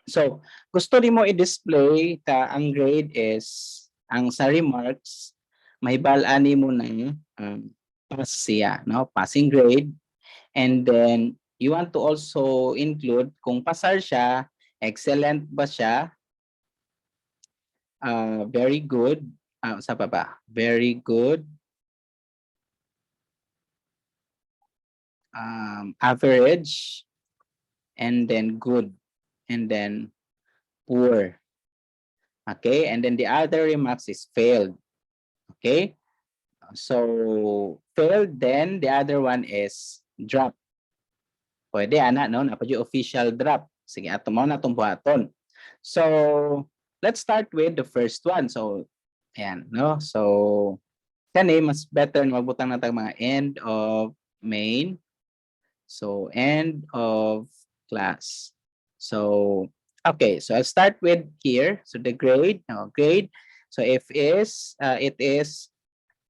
Speaker 1: so gusto nimo i-display ka ang grade is ang sa remarks mahibal-ani mo na pass siya, no? Passing grade. And then you want to also include kung pasar siya, excellent ba siya, very good, sa baba, very good, average, and then good, and then poor. Okay, and then the other remarks is failed. Okay, so failed, then the other one is drop. Pwede ana, no? Napad yung official drop. Sige, ato mo na itong buhaton. So let's start with the first one. So ayan, no? So kani mas better na magbutang na tag mga end of main. So end of class. So okay, so I'll start with here. So the grade, grade. So if it is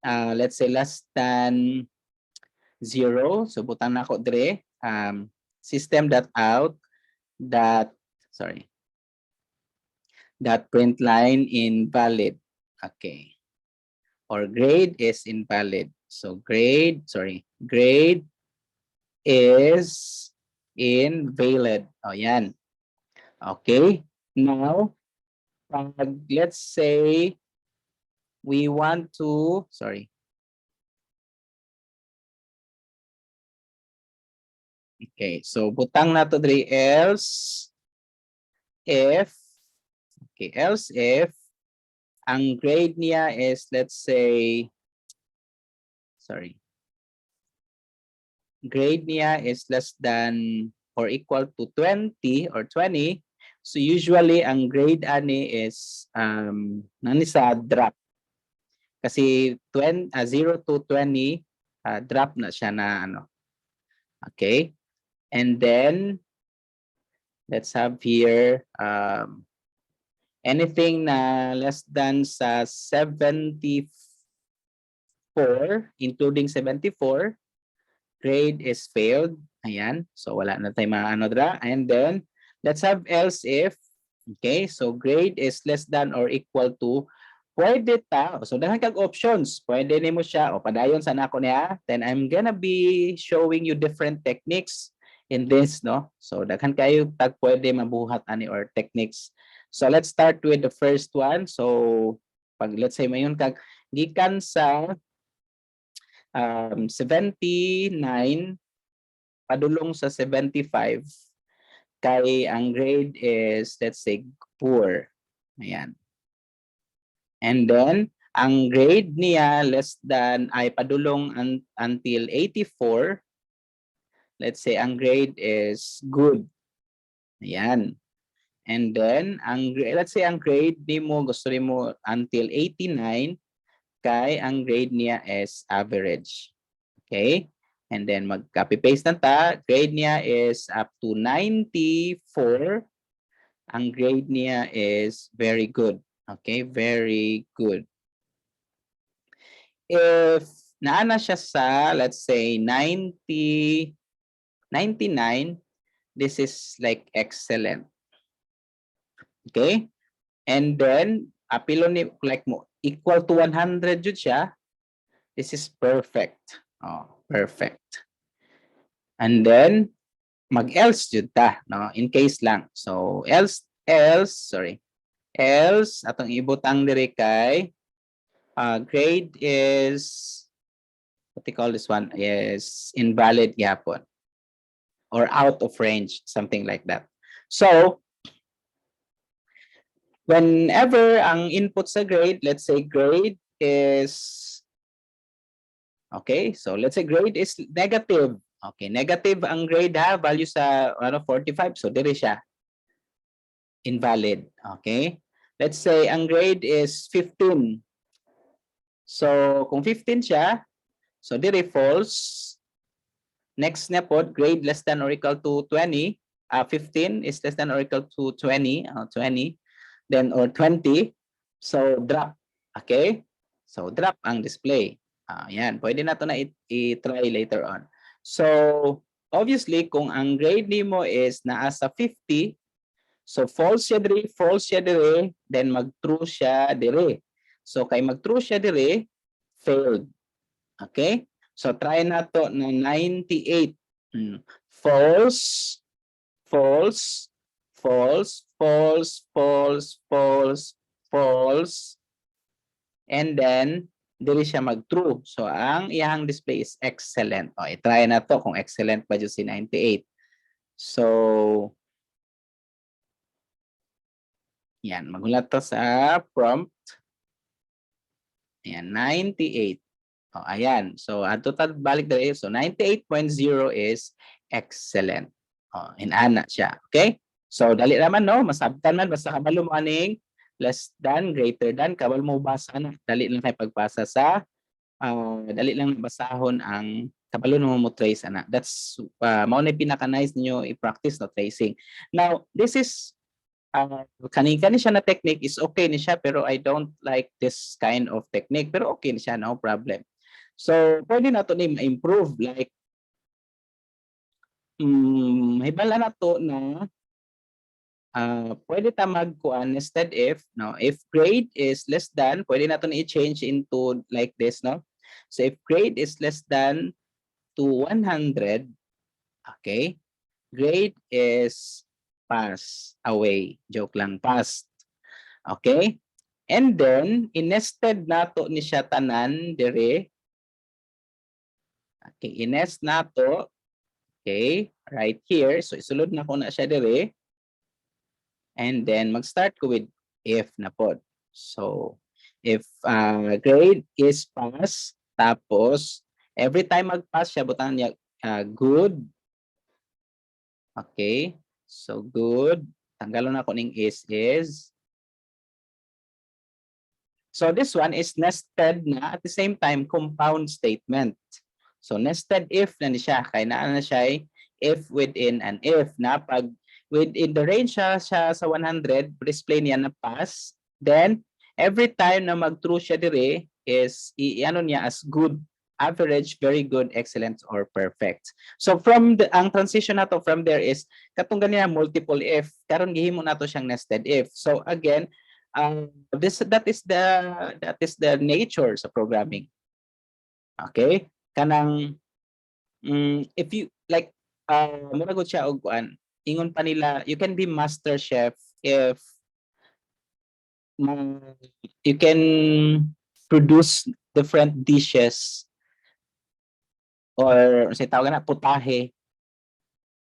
Speaker 1: let's say less than 0, so butang na ako dire system.out that print line invalid. Okay. Or grade is invalid. So grade is invalid. O yan. Okay. Now, let's say we want to, sorry. Okay, so butang na to diri else if, okay, else if ang grade niya is, let's say, sorry, grade niya is less than or equal to 20 or 20, so usually ang grade ani is nani sa drop. Kasi 0 to 20 drop na siya na ano. Okay? And then let's have here anything na less than sa 74, including 74, grade is failed. Ayan. So wala na tayong mga ano dra. And then let's have else if. Okay, so grade is less than or equal to, pwede ta. So daghan kag options. Pwede nimo siya o padayon sa nako niya. Then I'm gonna be showing you different techniques in this, no? So daghan kayo tag pwede mabuhat ani or techniques. So let's start with the first one. So pag let's say mayon kag gikan sa 79 padulong sa 75 kay ang grade is, let's say, poor. Ayan. And then ang grade niya less than ay padulong until 84. Let's say ang grade is good. Ayan. And then let's say ang grade nimo gusto nimo until 89 kay ang grade niya is average. Okay? And then mag-copy paste na ta, grade niya is up to 94. Ang grade niya is very good. Okay? Very good. If naana siya sa, let's say, 90, 99, this is like excellent. Okay? And then, apilo ni, like mo, equal to 100 jud siya, this is perfect. Oh, perfect. And then, mag-else jud ta, no? In case lang. So, else, atong ibutang diri kay, grade is, what they call this one, is invalid gyapon. Or out of range, something like that. So, whenever ang input sa grade, let's say grade is, okay, so let's say grade is negative. Okay, negative ang grade ha, value sa 45, so dire siya. Invalid, okay? Let's say ang grade is 15. So, kung 15 siya, so dire false. Next na po, grade less than or equal to 20. 15 is less than or equal to 20, 20. Then, or 20. So, drop. Okay? So, drop ang display. Yan. Pwede na ito na i-try later on. So, obviously, kung ang grade nimo is naasa 50, so false siya dire, then mag-true siya dire. So, kay mag-true siya dire, failed. Okay? So, try na to na 98. False, false, false, false, false, false, false. And then, dili siya mag-true. So, ang iyang display is excellent. O, i-try na to kung excellent pa dyan si 98. So, yan. Magulat to sa prompt. Ayan, 98. O, ayan. So, total balik dali. So, 98.0 is excellent. O, inana siya. Okay? So, dali naman, no? Masabtan man. Basta kabalo mo aning less than, greater than. Kabalo mo basa na. Dali lang tayo pagpasa sa dali lang basahon ang kabalo mo trace ana. That's mao na pinaka-nice niyo i-practice no tracing. Now, this is kani siya na technique is okay ni siya pero I don't like this kind of technique pero okay ni siya, no problem. So, pwede na to ni ma-improve like hibala na to na pwede ta magkuan instead if, no, if grade is less than, pwede na to i-change into like this, no? So if grade is less than to 100, okay, grade is pass away. Joke lang, passed. Okay? And then, inested nato ni siya tanan dire. Okay, inest nato. Okay, right here. So, isulod na ko na siya dire. And then, mag-start ko with if na pod. So, if grade is pass, tapos, every time mag-pass siya, butangan niya good. Okay, so good. Tanggalon na ko ning is. So this one is nested na at the same time compound statement. So nested if na ni siya kay naa na siya if within an if na pag within the range siya sa 100 display niya na pass, then every time na mag-true siya dire is iano niya as good, average, very good, excellent, or perfect. So from the ang transition nato from there is katong ganina multiple if karon gihimo nato siyang nested if. So again, that is the nature sa programming. Okay? Kanang if you like mura gud siya og kuan, ingon pa nila you can be master chef if you can produce different dishes or say tawag na putahe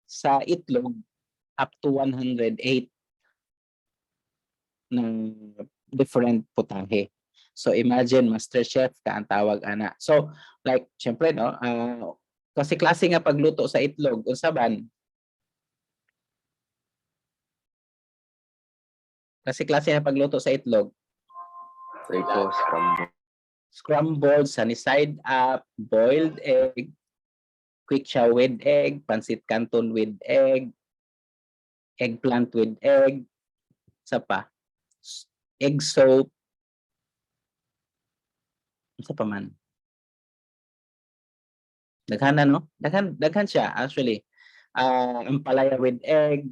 Speaker 1: sa itlog up to 108 ng different putahe. So imagine master chef ka ang tawag ana. So like syempre no, kasi klase nga pagluto sa itlog unsa ban? Kasi klase nga pagluto sa itlog.
Speaker 6: Ito, scramble.
Speaker 1: Scrambled, sunny side up, boiled egg, quick chow with egg, pancit canton with egg, eggplant with egg, sa pa? Egg soap, sa pa man? Daghan na, no? Daghan siya, actually. Ampalaya with egg.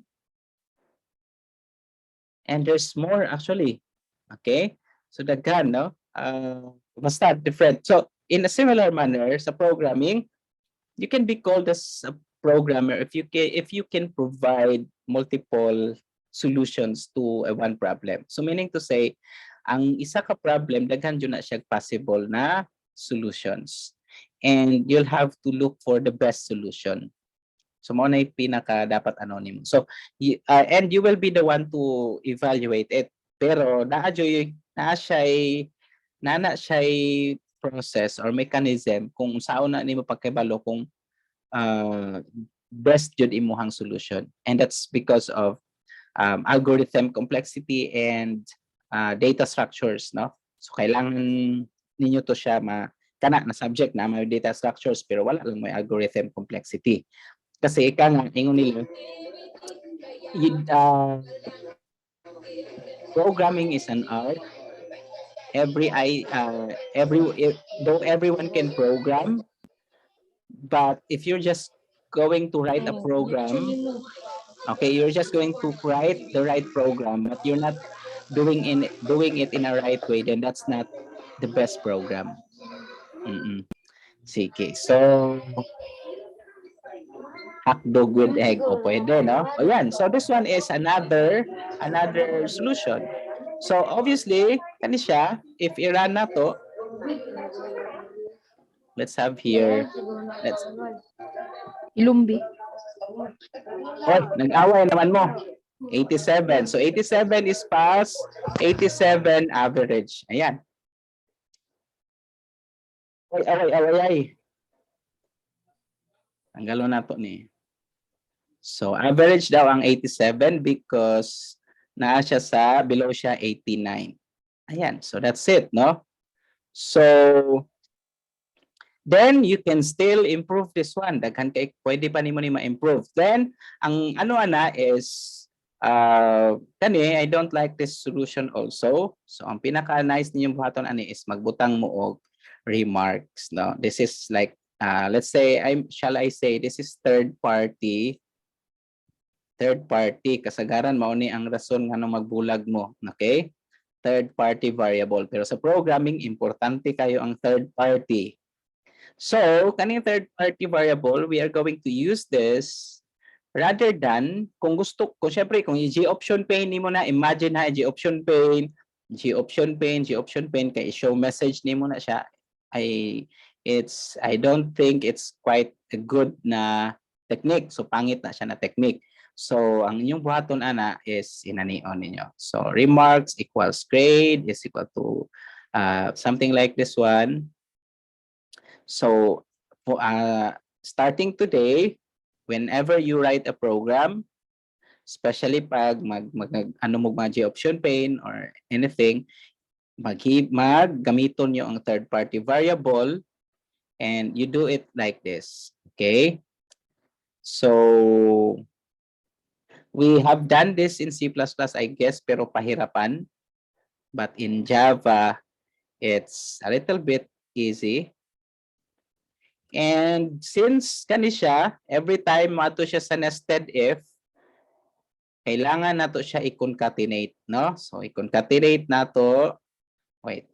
Speaker 1: And there's more, actually. Okay? So, daghan, no? Basta, different. So, in a similar manner, sa programming, you can be called as a programmer if you can provide multiple solutions to one problem. So, meaning to say, ang isa ka problem, daghan dyan na siya possible na solutions. And you'll have to look for the best solution. So mo na pinaka dapat anonymous. So and you will be the one to evaluate it. Pero naa siya process or mechanism kung saan na nimo pagkabalo kung best jud imuhang solution. And that's because of algorithm complexity and data structures, no? So kailangan ninyo to siya kana na subject na may data structures pero wala lang may algorithm complexity. Kasi ika nga ingon nila programming is an art. Though everyone can program, but if you're just going to write a program, okay, you're just going to write the right program, but you're not doing it in a right way, then that's not the best program. Sige. So, hotdog with egg. O pwede, no? O yan. So, this one is another solution. So, obviously, kani siya, if i-run na to, let's have here,
Speaker 9: Ilumbi.
Speaker 1: oh, nag-away naman mo. 87. So, 87 is pass, 87 average. Ayan. Ay. Tanggalon na to ni. So, average daw ang 87 because naa siya sa, below siya 89. Ayan. So, that's it, no? So, then you can still improve this one. Daghan kay pwede pa nimo ni ma-improve. Then, ang ano ana is, kani, I don't like this solution also. So, ang pinaka-nice ninyong buhaton ani is magbutang mo og remarks, no? This is like, let's say, shall I say, this is third party, kasagaran mao ni ang rason nga magbulag mo, okay? Third party variable. Pero sa programming, importante kayo ang third party. So, kaning third party variable, we are going to use this rather than kung gusto, kung syempre kung i-G-option pane nimo na, imagine ha, G-option pane, kay show message nimo na siya, I don't think it's quite a good na technique. So pangit na siya na technique. So ang inyong buhaton ana is inanion ninyo. So remarks equals grade is equal to something like this one. So starting today, whenever you write a program, especially pag ano mo mga G-option pane or anything, gamiton nyo ang third party variable and you do it like this. Okay? So we have done this in C++, I guess, pero pahirapan. But in Java, it's a little bit easy. And since kani siya, every time mato siya sa nested if, kailangan nato siya i-concatenate, no? So i-concatenate nato. Wait.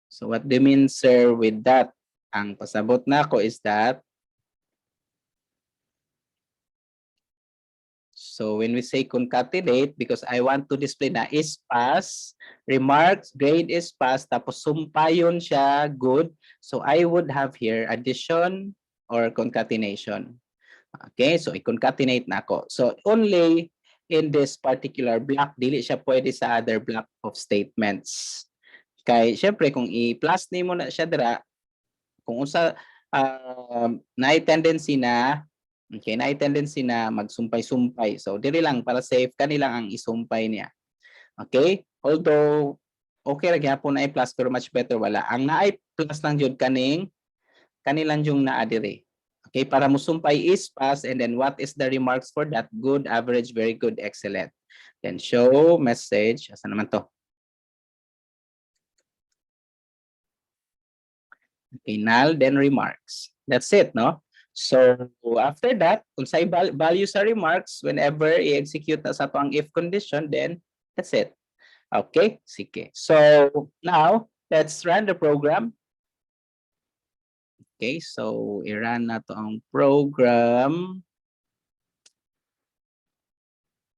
Speaker 1: So what do you mean, sir, with that? Ang pasabot nako is that, so when we say concatenate, because I want to display na is pass, remarks, grade is pass, tapos sumpayon siya, good. So I would have here addition or concatenation. Okay, so i-concatenate na ako. So only in this particular block, dili siya pwede sa other block of statements. Kay syempre kung i-plus nimo na siya dira, kung unsa na-tendency na magsumpay-sumpay. So diri lang para safe kanilang ang isumpay niya. Okay? Although okay ra gyapon na i-plus pero much better wala. Ang na-plus lang jud kanilang yung naa diri. Okay, para musumpay is pass, and then what is the remarks for that? Good, average, very good, excellent. Then show message. Asa naman to? Okay, null, then remarks. That's it, no? So after that, kung sa value sa remarks, whenever i-execute na sa to ang if condition, then that's it. Okay, sige. So now, let's run the program. Okay, so i-run na to ang program.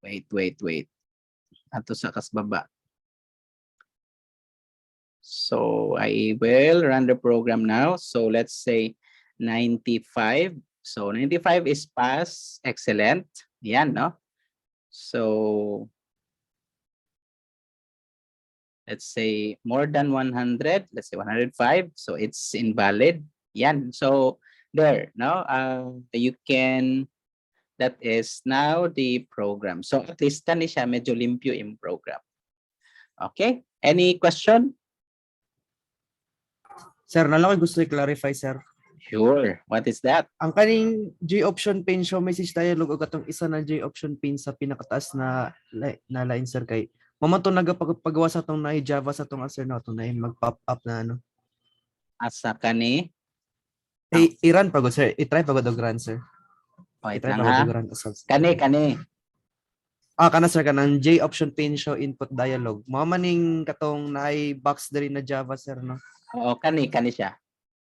Speaker 1: Wait. Ato sa kasbaba. So I will run the program now. So let's say 95. So 95 is pass, excellent. Yan, no? So let's say more than 100, let's say 105. So it's invalid. Yan. So there, no? You can, that is now the program. So at least kani siya medyo limpyo in program. Okay? Any question?
Speaker 5: Sir, nalaki gusto i-clarify, sir.
Speaker 1: Sure. What is that?
Speaker 5: Ang kaning G-option pane show message dialog o katong isa na G-option pane sa pinakataas na line, sir, kay mamanto nagapagawa sa tong na Java sa tong answer na to na mag-pop up na ano.
Speaker 1: Asa kani?
Speaker 5: I-run pagod, sir. I-try pagod og run, sir.
Speaker 1: Wait
Speaker 5: I-try
Speaker 1: lang
Speaker 5: pagod
Speaker 1: ha.
Speaker 5: og run.
Speaker 1: Kani.
Speaker 5: Kana sir, kanang J-option pane show input dialog. Mga maning katong box diri na Java, sir, no?
Speaker 1: Oo, kani siya.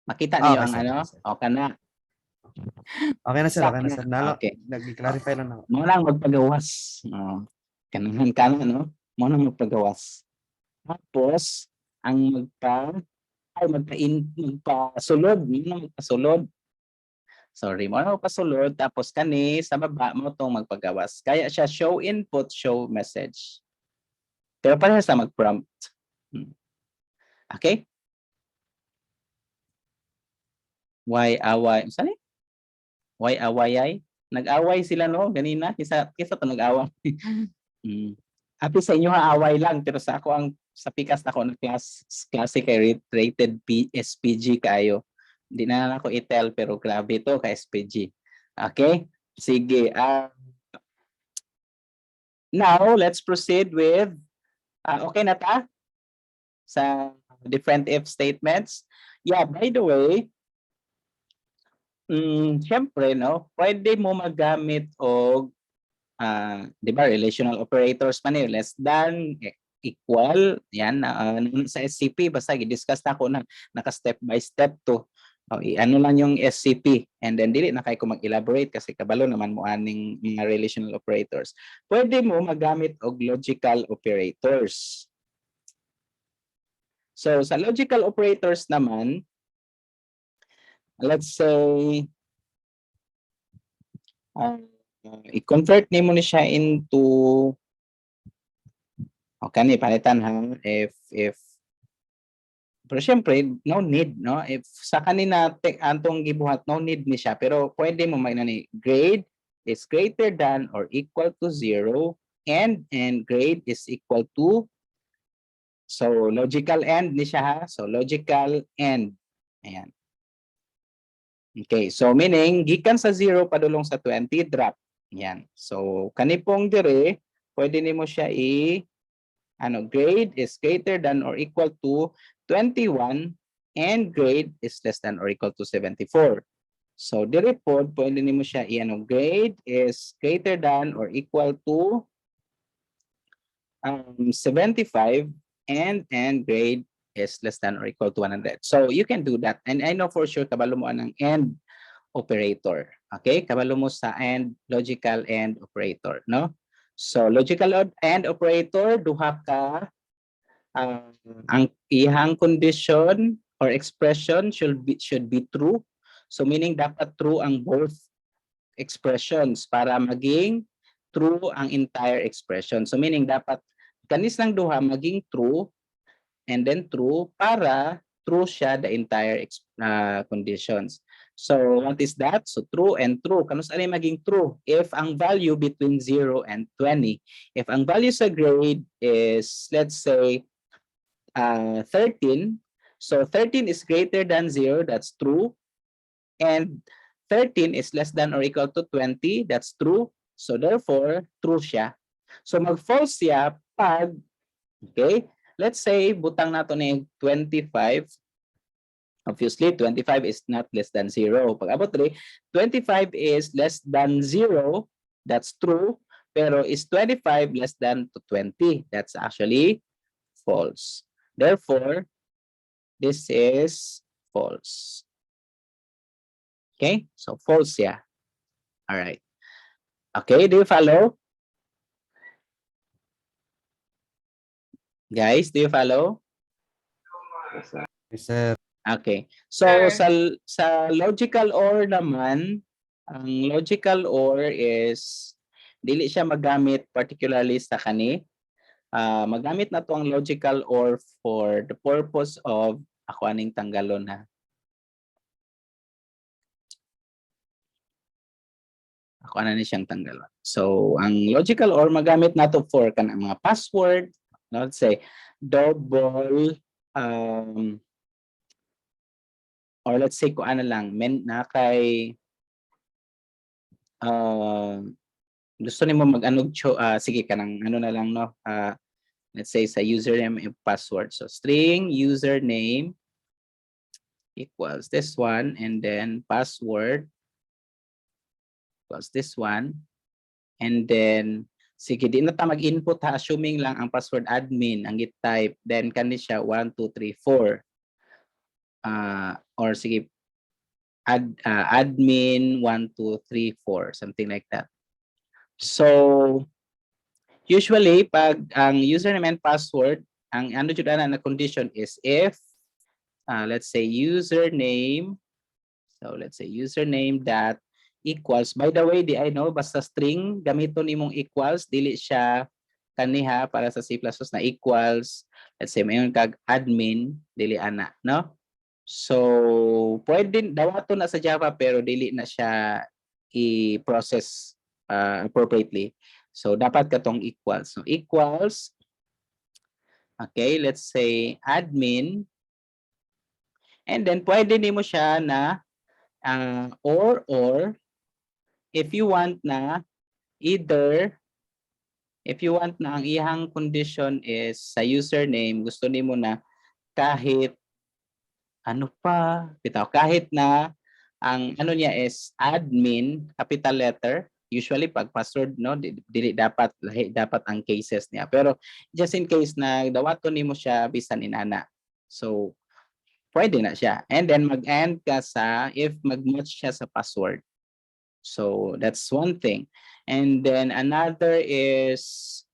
Speaker 1: Makita niyo
Speaker 5: Okay,
Speaker 1: ang
Speaker 5: sir,
Speaker 1: ano?
Speaker 5: okay, sir.
Speaker 1: O kana.
Speaker 5: Okay na, sir. Okay na, sir.
Speaker 1: Okay.
Speaker 5: Nag-clarify lang ako.
Speaker 1: Mo nang magpagawas. Kanang no? Mo nang magpagawas. Tapos ang magpasulod, mo nang magpasulod. Sorry, mo nang magpasulod tapos kani sa baba mo tong magpagawas. Kaya siya show input, show message. Pero parehas sa mag-prompt. Okay? Why away? Saan eh? Why awayay? Nag-away sila no ganina kisa to nag-away. Happy sa inyo ha away lang pero sa ako ang sa pikas na ako ng klase kay rated SPG kayo. Hindi na ako i-tell pero grabe to kay SPG. Okay? Sige. Now let's proceed with okay na ta sa different if statements. Yeah, by the way, syempre, no, pwede mo magamit o, di ba, relational operators man eh, less than, equal, yan, sa SCP, basta i-discuss na ako na naka-step by step to. Ano lang yung SCP and then dili na kay ko mag-elaborate kasi kabalo naman mo aning mga relational operators. Pwede mo magamit og logical operators. So sa logical operators naman, let's say i-convert nimo ni siya into kani palitan ha if pero syempre no need no if sa kanina antong gibuhat no need ni siya pero pwede mo ni grade is greater than or equal to 0 and grade is equal to so logical end ni siya ha so logical end ayan. Okay, so meaning gikan sa 0 padulong sa 20 drop. Yan. So kanipong dire pwede nimo siya grade is greater than or equal to 21 and grade is less than or equal to 74. So dire po pwede nimo siya grade is greater than or equal to 75 and grade is less than or equal to 100. So you can do that. And I know for sure kabalo mo ang AND operator. Okay? Kabalo mo sa AND, logical AND operator. No? So logical AND operator, duha ka ang ihang condition or expression should be true. So meaning dapat true ang both expressions para maging true ang entire expression. So meaning dapat kanis ng duha maging true and then true para true siya the entire conditions. So what is that? So true and true. Kanus ani maging true? If ang value between 0 and 20, if ang value sa grade is let's say 13, so 13 is greater than 0, that's true. And 13 is less than or equal to 20, that's true. So therefore, true siya. So mag-false siya pag, okay, let's say butang nato ni 25. Obviously, 25 is not less than 0. Pag abot rin, 25 is less than 0, that's true. Pero is 25 less than to 20? That's actually false. Therefore, this is false. Okay, so false yeah. All right. Okay, do you follow? Guys, do you follow?
Speaker 5: Yes, sir.
Speaker 1: Okay. So sa logical OR naman, ang logical OR is dili siya magamit particularly sa kani. Magamit na to ang logical OR for the purpose of ako aning tanggalon ha. Ako na ni siyang tanggalon. So ang logical OR magamit na to for kanang mga password, no? Let's say double or let's say kung ano lang na kay gusto nimo mag-anog sige kanang ano na lang no let's say sa username and password so string username equals this one and then password equals this one and then sige di na ta mag-input ha assuming lang ang password admin ang i-type then kani siya 1 2 3 4 or sige admin 1 2 3 4 something like that. So usually pag ang username and password ang ano jud na condition is if let's say username so let's say username that equals by the way di I know basta string gamiton imong equals dili siya kaniha para sa C++ na equals let's say mayon kag admin dili ana no. So, pwede dawato na sa Java pero dili na siya i-process appropriately. So, dapat katong equals. So, equals, okay, let's say admin, and then pwede nimo siya na or if you want na either if you want na ang ihang condition is sa username, gusto nimo na kahit ano pa, bitaw kahit na ang ano niya is admin capital letter usually pag password no dili dapat lahi dapat ang cases niya pero just in case na dawaton nimo siya bisan inana so pwede na siya. And then mag-end ka sa if mag-match siya sa password. So that's one thing. And then another is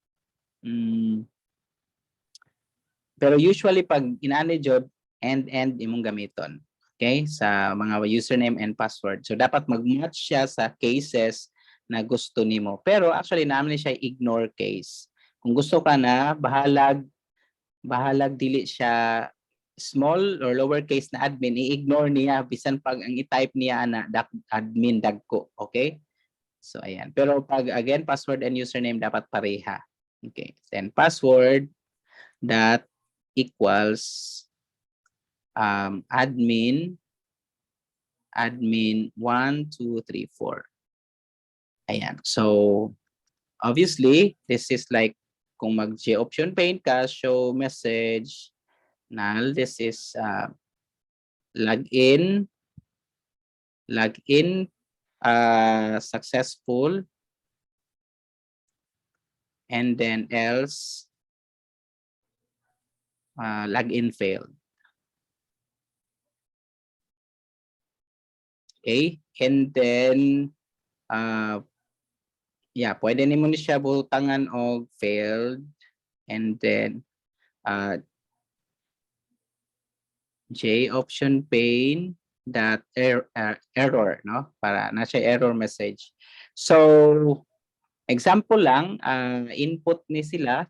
Speaker 1: pero usually pag inani job end imong gamiton. Okay? Sa mga username and password. So dapat mag-match siya sa cases na gusto nimo. Pero actually namin siya ignore case. Kung gusto ka na bahalag dili siya small or lowercase na admin, i-ignore niya bisan pag ang i-type niya na admin dagko. Okay? So ayan. Pero pag again password and username dapat pareha. Okay. Then password that equals admin 1 2 3 4. Ayan. So obviously this is like kung mag option pane ka, show message null, this is login successful, and then else login failed. Okay, and then yeah, pwede nimo ni siya butangan og failed, and then J option pane that error, no, para na siya error message. So example lang, input ni sila.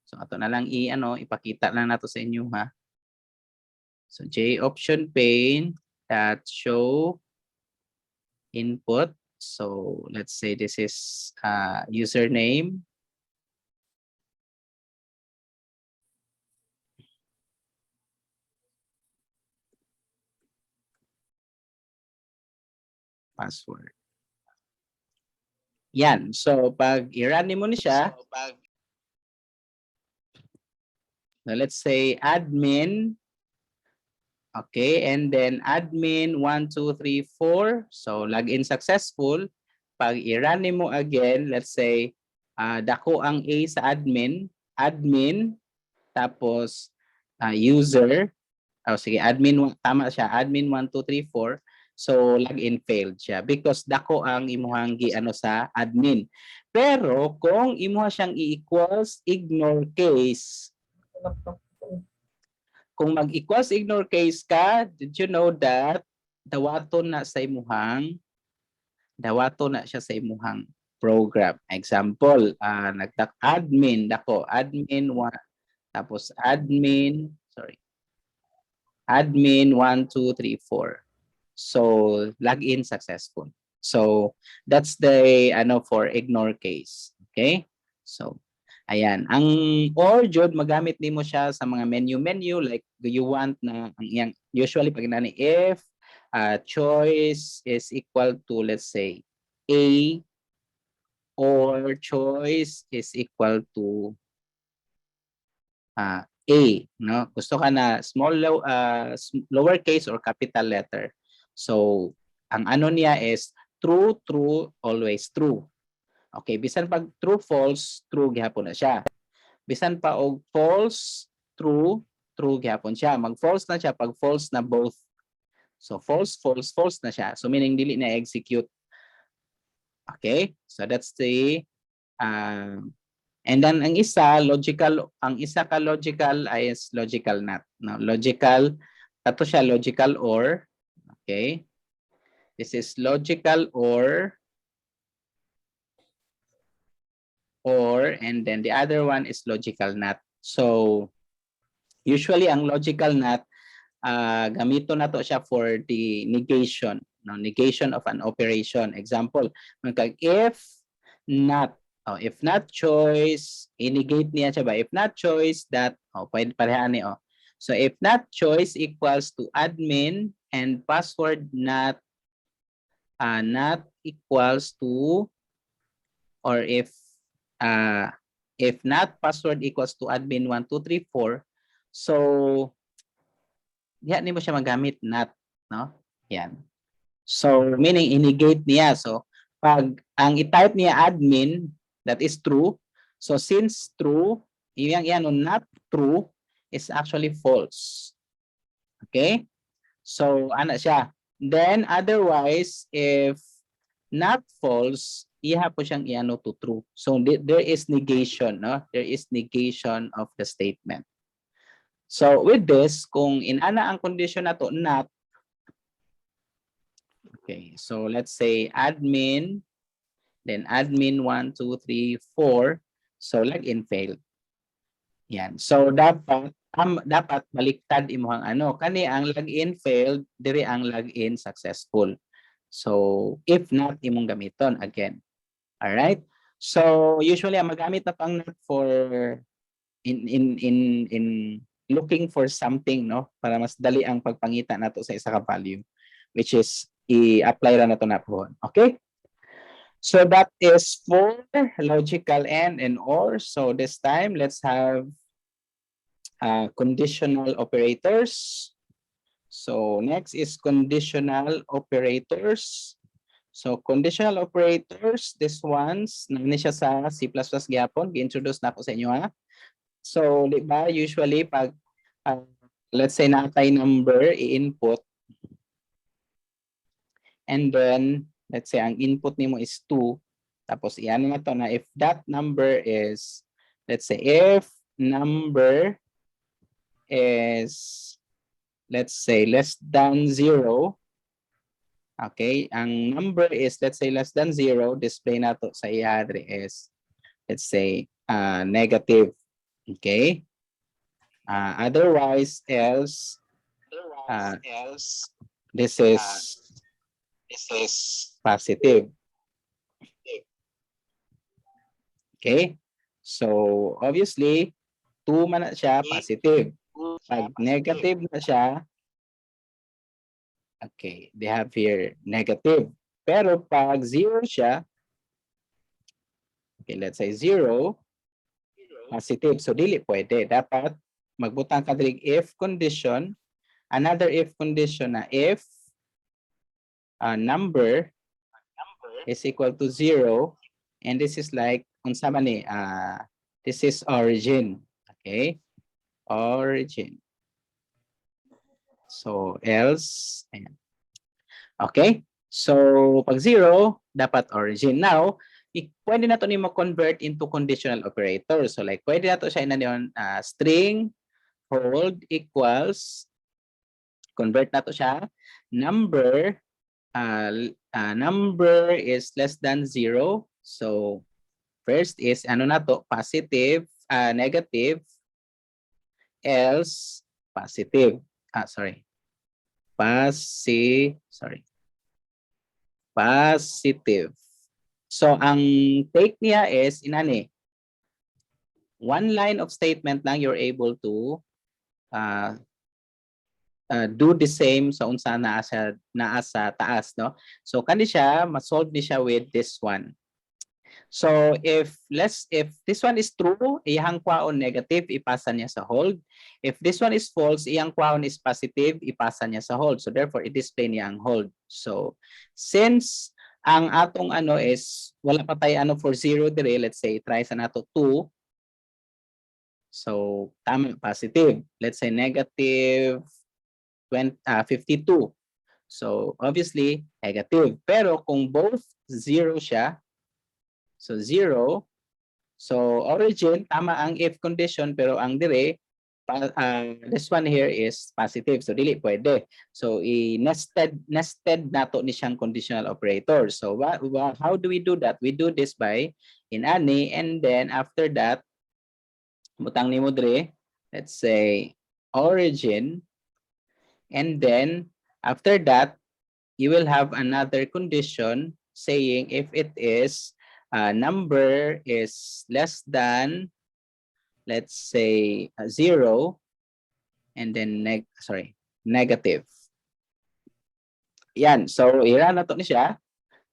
Speaker 1: So ato na lang ipakita lang nato sa inyo, ha. So J option pane that show input. So let's say this is username, password. Yan. So pag i-run mo ni siya, let's say admin. Okay, and then admin 1 2 3 4. So login successful. Pag i-run mo again, let's say dako ang A sa admin, tapos user. Sige, admin, tama siya, admin 1 2 3 4. So login failed siya because dako ang imuhang sa admin. Pero kung imuha siyang i-equals ignore case, kung mag-equals ignore case ka, did you know that dawaton na siya sa imuhang program. Example, admin 1, tapos admin 1 2 3 4. So login successful. So that's the for ignore case. Okay? So ayan, ang or jud magamit nimo siya sa mga menu like you want na ang iyang usually pag nani if choice is equal to, let's say, A, or choice is equal to A, no? Gusto ka na lowercase or capital letter. So ang niya is true, always true. Okay, bisan pag true, false, true gihapon na siya. Bisan pa og false, true gihapon siya. Mag-false na siya pag false na both. So false na siya. So meaning dili na execute. Okay? So that's the and then ang isa ka logical is logical not. No, logical kato siya logical or. Okay? This is logical or, and then the other one is logical not. So usually ang logical not gamito na to siya for the negation, no, negation of an operation. Example, if not choice, i-negate niya siya ba? If not choice that, pwede parehaan ni So if not choice equals to admin and password not equals to, or if not password equals to admin 1 2 3 4, so diyan mo siya magamit not, no? Yan. So meaning i-negate niya. So pag ang i-type niya admin, that is true. So since true, not true, is actually false. Okay? So, ano siya? Then, otherwise, if not false, iha po siyang iano to true. So, there is negation, no? There is negation of the statement. So, with this, kung inana ang condition na to, not, okay, so let's say admin, then admin 1, 2, 3, 4, so login failed. Yan. So, dapat baliktad imuhang ano. Kani ang login failed, diri ang login successful. So, if not, imong gamiton again. Alright? So, usually, ang magamit na pang not for in looking for something, no? Para mas dali ang pagpangita nato sa isa ka value, which is i-apply ra nato na po. Okay? So, that is for logical and or. So, this time, let's have conditional operators. So next is conditional operators. So conditional operators, this ones, nani siya sa C++ gyapon, gi-introduce na ako sa inyo ha. So di ba usually pag let's say natay number i-input, and then let's say ang input nimo is 2, tapos iyan na to na if that number is, let's say if number is, let's say less than 0. Okay, ang number is, let's say less than 0, display na to sa iadre is, let's say negative. Okay, otherwise else this is positive. Okay, so obviously 2 man na siya, positive. Pag negative na siya, okay, they have here negative. Pero pag 0 siya, okay, let's say 0, positive. So, dili pwede. Dapat magbutang ka diri if condition, another if condition na if number is equal to 0, and this is like, unsa man ni, this is origin. Okay, origin. So, else, ayan. Okay? So, pag 0, dapat origin. Now, pwede na ito ni mo-convert into conditional operator. So, like, pwede na ito siya yun, string hold equals, convert na ito siya, number, number is less than 0. So, first is, ano na to, positive, negative, else, positive. Positive. So, ang take niya is, inani, one line of statement lang you're able to do the same sa unsa naa sa taas, no? So, kani siya, ma-solve ni siya with this one. So if this one is true, iyang kwaon negative, ipasa niya sa hold. If this one is false, iyang kwaon is positive, ipasa niya sa hold. So therefore, i-display niya ang hold. So since ang atong ano is wala pa tayo ano for 0 dire, let's say try sa nato 2. So tama, positive. Let's say negative 52. So obviously negative. Pero kung both 0 siya, so 0. So origin, tama ang if condition, pero ang dire, this one here is positive. So dili pwede. So nested nato ni siyang conditional operator. So how do we do that? We do this by inani, and then after that, butang nimo dire, let's say origin, and then after that, you will have another condition saying if it is number is less than, let's say 0, and then negative. Yan. So ira na to ni siya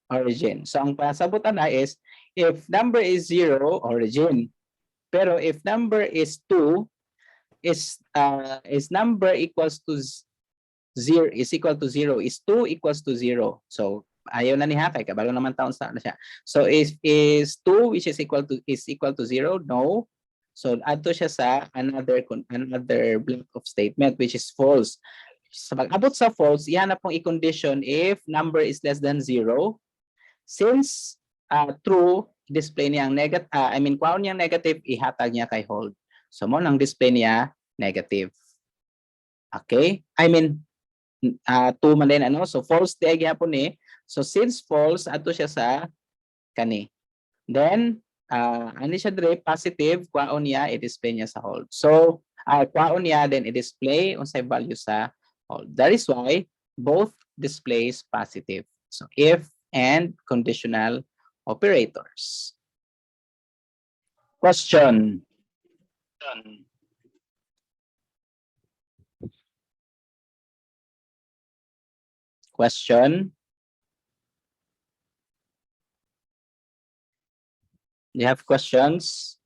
Speaker 1: origin. So ang pasabutan na is if number is 0, origin. Pero if number is 2, is number equals to 0 is equal to 0, is 2 equals to 0. So ayaw na ni Hakay, kabalo naman taon sa na siya. So is 2 which is equal to 0? No. So add to siya sa another block of statement which is false. Sa pag-abot sa false, iyan na pong i-condition if number is less than 0. Since true, display niya ang negative, kuhaon niya negative, ihatag niya kay hold. So mo nang display niya negative. Okay? Two man din ano. So false di gyapon ni. So since false ato siya sa kani. Then ano siya dire positive, kwaon niya i-display niya sa hold. So kwaon niya then i-display unsay value sa hold. That is why both displays positive. So if and conditional operators. Question. Question. Do you have questions?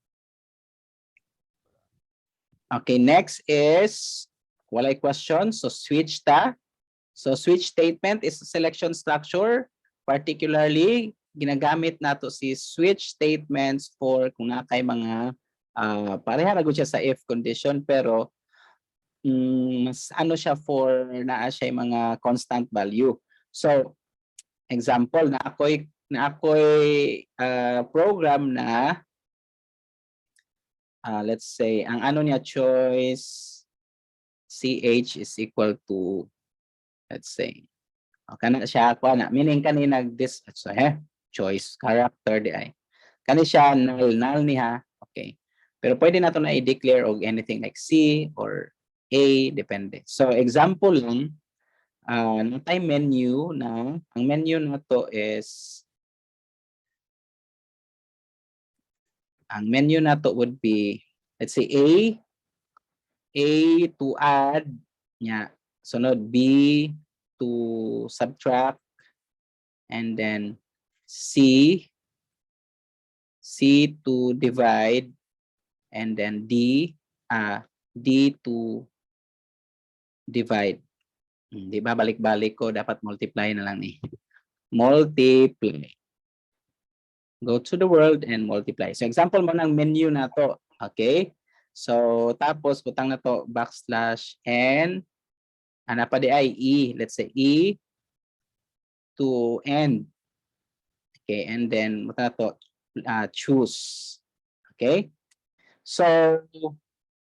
Speaker 1: Okay, next is walay question. So switch ta. So switch statement is a selection structure. Particularly, ginagamit nato si switch statements for kung na kay mga pareha na gud siya sa if condition pero mas ano siya for naa siya mga constant value. So example na ako'y program na let's say ang ano niya choice CH is equal to let's say kana siya ako na meaning kanina this choice character di ay kani siya null niya okay pero pwede nato na i-declare og anything like C or A depende. So example lang natay menu na ang menu nato is ang menu nato would be let's say A to add nya sunod B to subtract and then C to divide and then D to divide. Di ba balik-balik ko dapat multiply na lang ni. Multiply. Go to the world and multiply. So example mo ng menu na to. Okay? So tapos butang na to backslash n ana pa di ay E. Let's say E to end. Okay, and then butang na to choose. Okay? So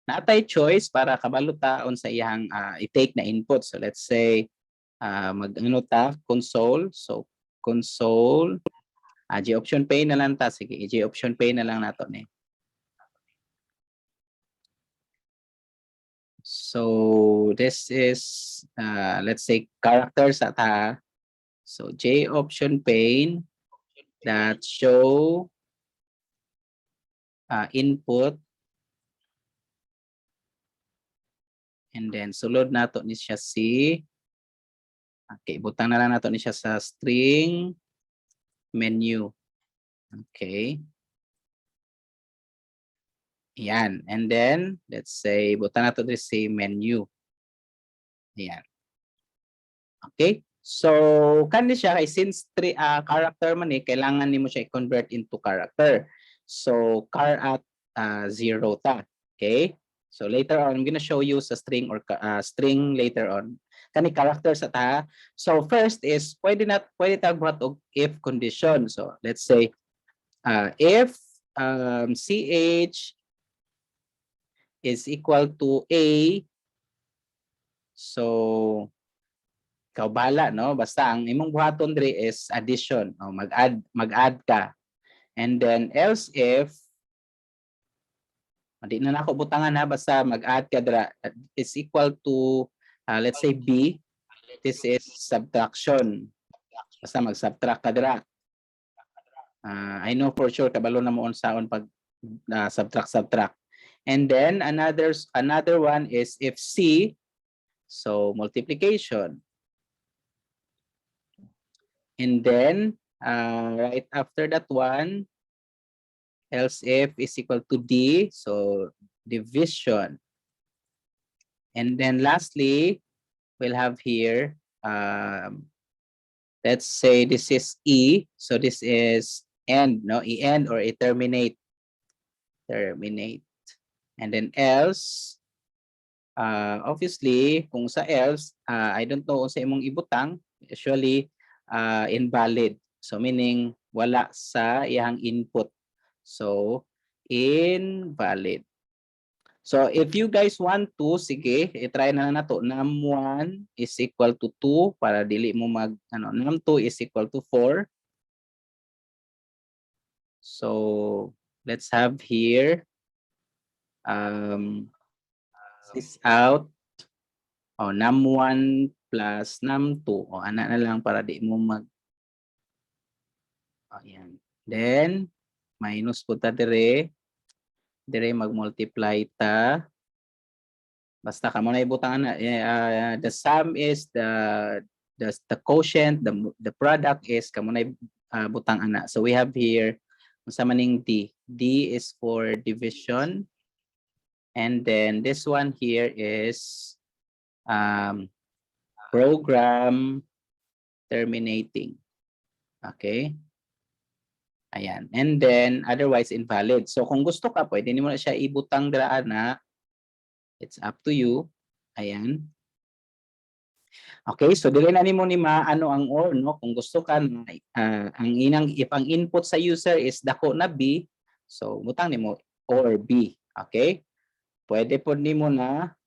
Speaker 1: natay choice para kabalo taon sa iyang i-take na input. So let's say mag-ano ta console. So console G option pay na lang ta. Sige, G option pay na lang nato ni. So this is let's say characters at ha. So J option pane that show input and then sulod nato ni siya si okay, butang na lang nato ni siya sa string menu. Okay. Yan. And then let's say butang nato ni si menu. Yan. Okay? So, kanli siya kay since character man kailangan nimo siya i-convert into character. So, char at 0 ta. Okay? So, later on, I'm gonna show you sa string or string later on. Kani character sa ta. So, first is pwede tagbuhat og if condition. So, let's say if CH is equal to A, so ikaw bala no basta ang imong buhaton diri is addition o mag-add ka and then else if di na nako butangan ha basta mag-add ka dira is equal to let's say B, this is subtraction basta mag-subtract ka dira. I know for sure kabalo na mo unsaon pag subtract and then another one is if C, so multiplication. And then, right after that one, else if is equal to D, so division. And then lastly, we'll have here, let's say this is E, so this is end, no? E-end or E-terminate. Terminate. And then else, obviously, kung sa else, I don't know kung sa imong ibutang, usually invalid. So meaning wala sa iyang input. So invalid. So if you guys want to, sige, i-try na nato. Num1 is equal to 2 para dili mo mag num2 is equal to 4. So let's have here this out. Num1 plus num2. Ana na lang para di mo mag ayan. Then minus po ta dire mag-multiply ta. Basta kamo na ibutang na the sum is the quotient, the product is kamo na butang ana. So we have here unsa maning D. D is for division, and then this one here is program terminating. Okay? Ayan. And then otherwise invalid. So kung gusto ka, pwede mo na siya ibutang dira na. It's up to you. Ayan. Okay, so dili na nimo ni maano ang or, no? Kung gusto ka ang if ang input sa user is dako na B, so butang nimo or B. Okay? Pwede po nimo na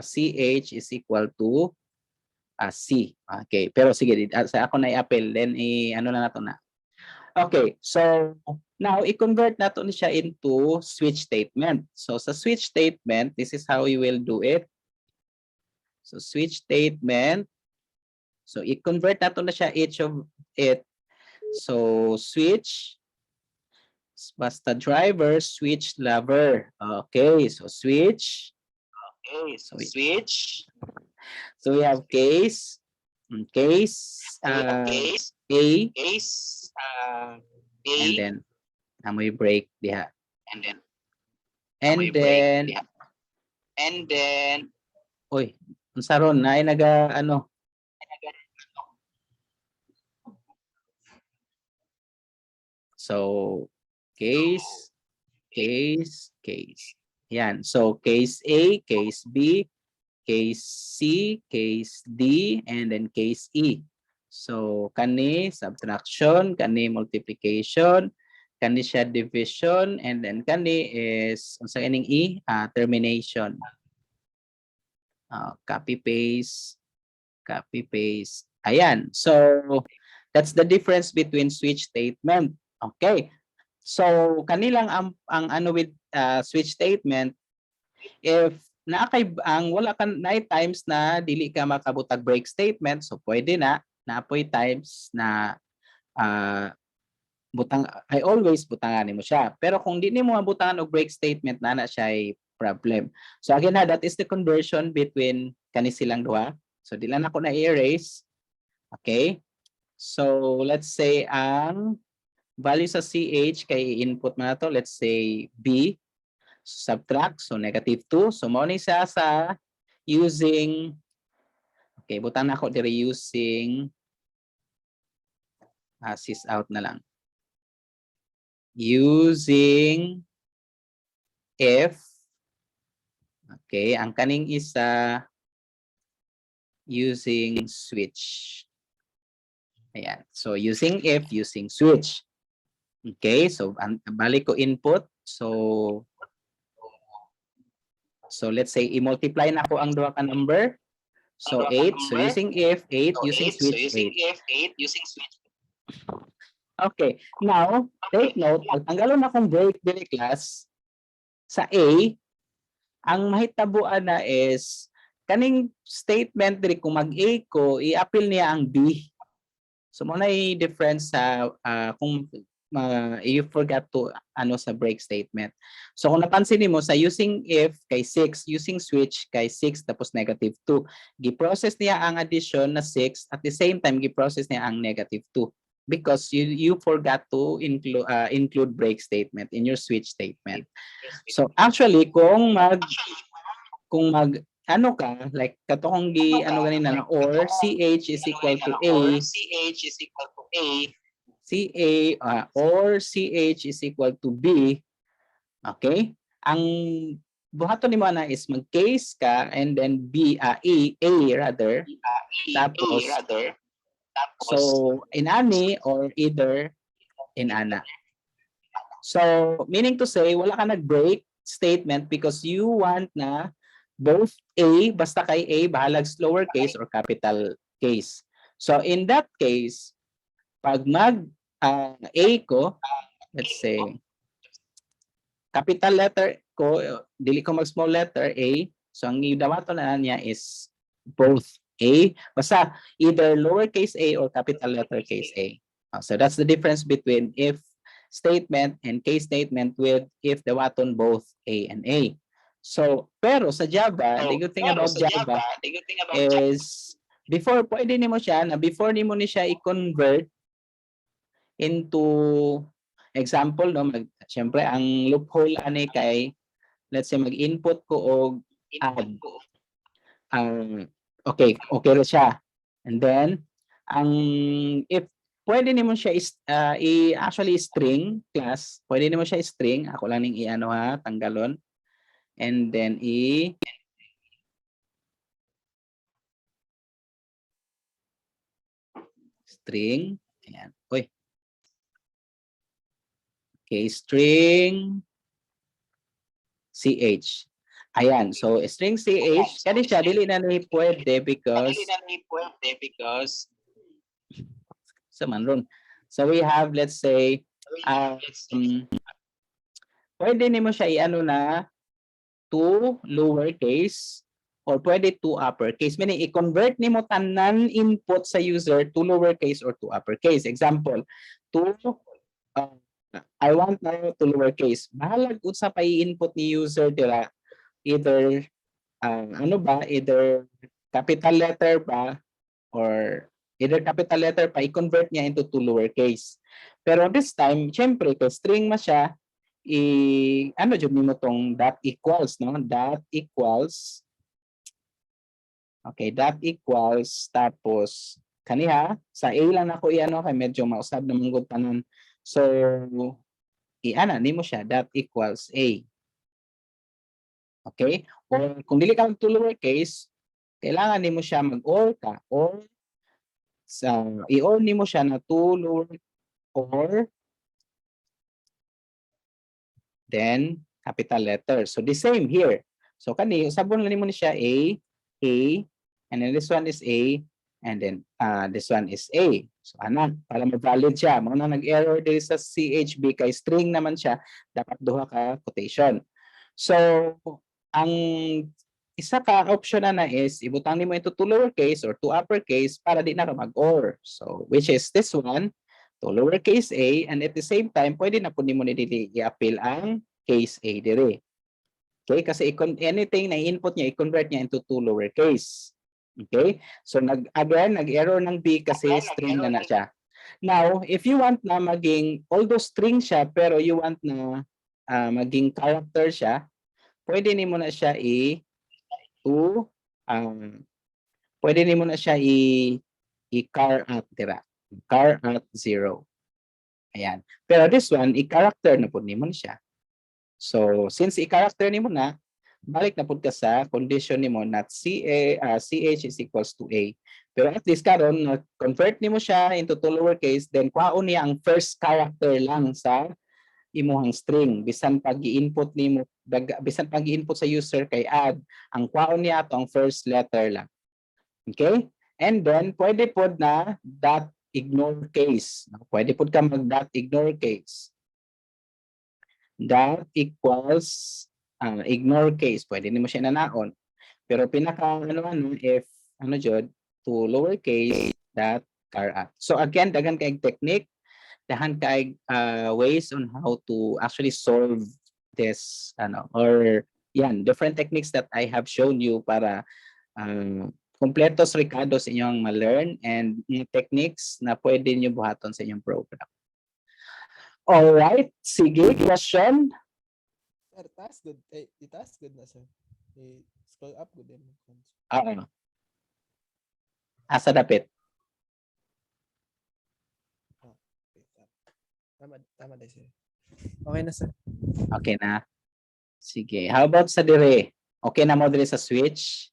Speaker 1: CH is equal to C. Okay, pero sige, sa ako na i-appel, then ano na nato na. Okay, so now i-convert nato ni siya into switch statement. So sa switch statement, this is how you will do it. So switch statement. So i-convert nato na siya each of it. So switch basta driver, switch lover. Okay, so switch. Okay, so switch. So we have case A, and then amoy break diha. And then oy, unsa ron na naga ano? So case. Yan. So case A, case B, case C, case D, and then case E. So kani subtraction, kani multiplication, kani siya division, and then kani is unsa ining E? Termination. Copy paste. Ayan. So that's the difference between switch statement. Okay. So kanilang ang ano with switch statement, if ang wala ka na times na dili ka makabutag break statement, so pwede na apoy times na butang I always butangan mo siya. Pero kung di nimo mabutangan og break statement na siya ay problem. So again that is the conversion between kani silang duha. So dili na ako na i-erase. Okay? So let's say ang value sa CH kay input mo na to, let's say B. Subtract, so negative 2. So mo ni siya sa using, okay, butang na ako dire using sys out na lang. Using if, okay, ang kaning isa using switch. Ayan. So using if, using switch. Okay, so balik ko input. So let's say i-multiply na ako ang duha ka number. So 8. So using if, 8 using switch, 8 using switch. Okay. Now, take note, pagtanggalon na akong break dili class sa A, ang mahitabuan na is kaning statement diri kung mag-A ko, i-appeal niya ang B. So mo na i-difference sa kung you forgot to sa break statement. So kung napansin niyo sa using if kay 6, using switch kay 6 tapos negative 2. Gi-process niya ang addition na 6 at the same time gi-process niya ang negative 2 because you forgot to include break statement in your switch statement. So actually kung mag ano ka like katong ganina na or CH is equal to A, CA or CH is equal to B, okay? ang buhaton nimo ana is mag-case ka and then A rather. Tapos so in ani or either in ana. So meaning to say wala ka nag-break statement because you want na both A, basta kay A, bahalag lowercase or capital case. So in that case, pag A ko, let's say, capital letter ko, dili ko mag small letter A, so ang idawato na niya is both A, basta either lowercase a or capital letter case A. So that's the difference between if statement and case statement with if dawaton both A and A. So, pero sa Java, the good thing about Java is before pwede nimo siya na before nimo ni siya i-convert into example no syempre ang loophole ani kay let's say mag-input ko og add okay ra siya and then ang if pwede nimo siya actually string class pwede nimo siya string ako lang ning i-ano ha tanggalon and then string ayan oy okay string ch ayan so string ch kani siya dili na ni pwede because sa manron so we have let's say pwede nimo siya i-ano na to lowercase or pwede to uppercase. Meaning, i-convert nimo tanan input sa user to lowercase or to uppercase. Example, to I want na to lowercase. Bahalag unsa pa i-input ni user dira either ano ba either capital letter ba or either capital letter pa i-convert niya into to lowercase. Pero this time, syempre, kung string ma siya, ano jud nimo tong dot equals no dot equals okay dot equals tapos kaniha sa A lang nako i-ano kay medyo mausab na manggod tanon so i-ana nimo siya dot equals A okay or kung dili ka to lowercase kailangan nimo siya mag-or ka or sa i-or nimo siya na to lower or then capital letter. So the same here. So kani sabon lang nimo ni siya A, and then this one is A, and then this one is A. So ana para ma-valid siya. Mao na nag-error diri sa CHB kay string naman siya, dapat duha ka quotation. So ang isa ka option na is ibutang nimo into to lowercase or to uppercase para di na ka mag-or. So which is this one to lowercase a and at the same time pwede na po nimo ni dili i-appeal ang case a dire. Okay, kasi anything na input niya i-convert niya into to lowercase. Okay? So nag-error ng B kasi string na siya. Now, if you want na maging although string siya pero you want na maging character siya, pwede nimo na siya pwede nimo na siya i-char at dira. Char at 0. Ayan. Pero this one, i-character na po nimo na siya. So, since i-character nimo na, balik na po ka sa condition nimo na CH is equals to A. Pero at least karon convert nimo siya into to lowercase, then kwaon niya ang first character lang sa imuhang string. Bisan pag i-input nimo, bisan pag i-input sa user kay add, ang kwaon niya ato ang first letter lang. Okay? And then, pwede po na dot ignore case. Pwede po ka mag dot ignore case. Dot equals ignore case. Pwede nimo siya nanaon. Pero pinaka if jud to lowercase dot char at. So again, dagan kay technique, dahan kay ways on how to actually solve this or yan different techniques that I have shown you para kompletos Ricardo sa inyong ma-learn and yung techniques na pwede nyo buhaton sa inyong program. Alright, sige, question?
Speaker 9: Sir, task good. Task good na, sir. Scroll up good din.
Speaker 1: Asa dapit?
Speaker 9: Tama din, sir. Okay na, sir.
Speaker 1: Okay na. Sige. How about sa dire? Okay na mo dire sa switch?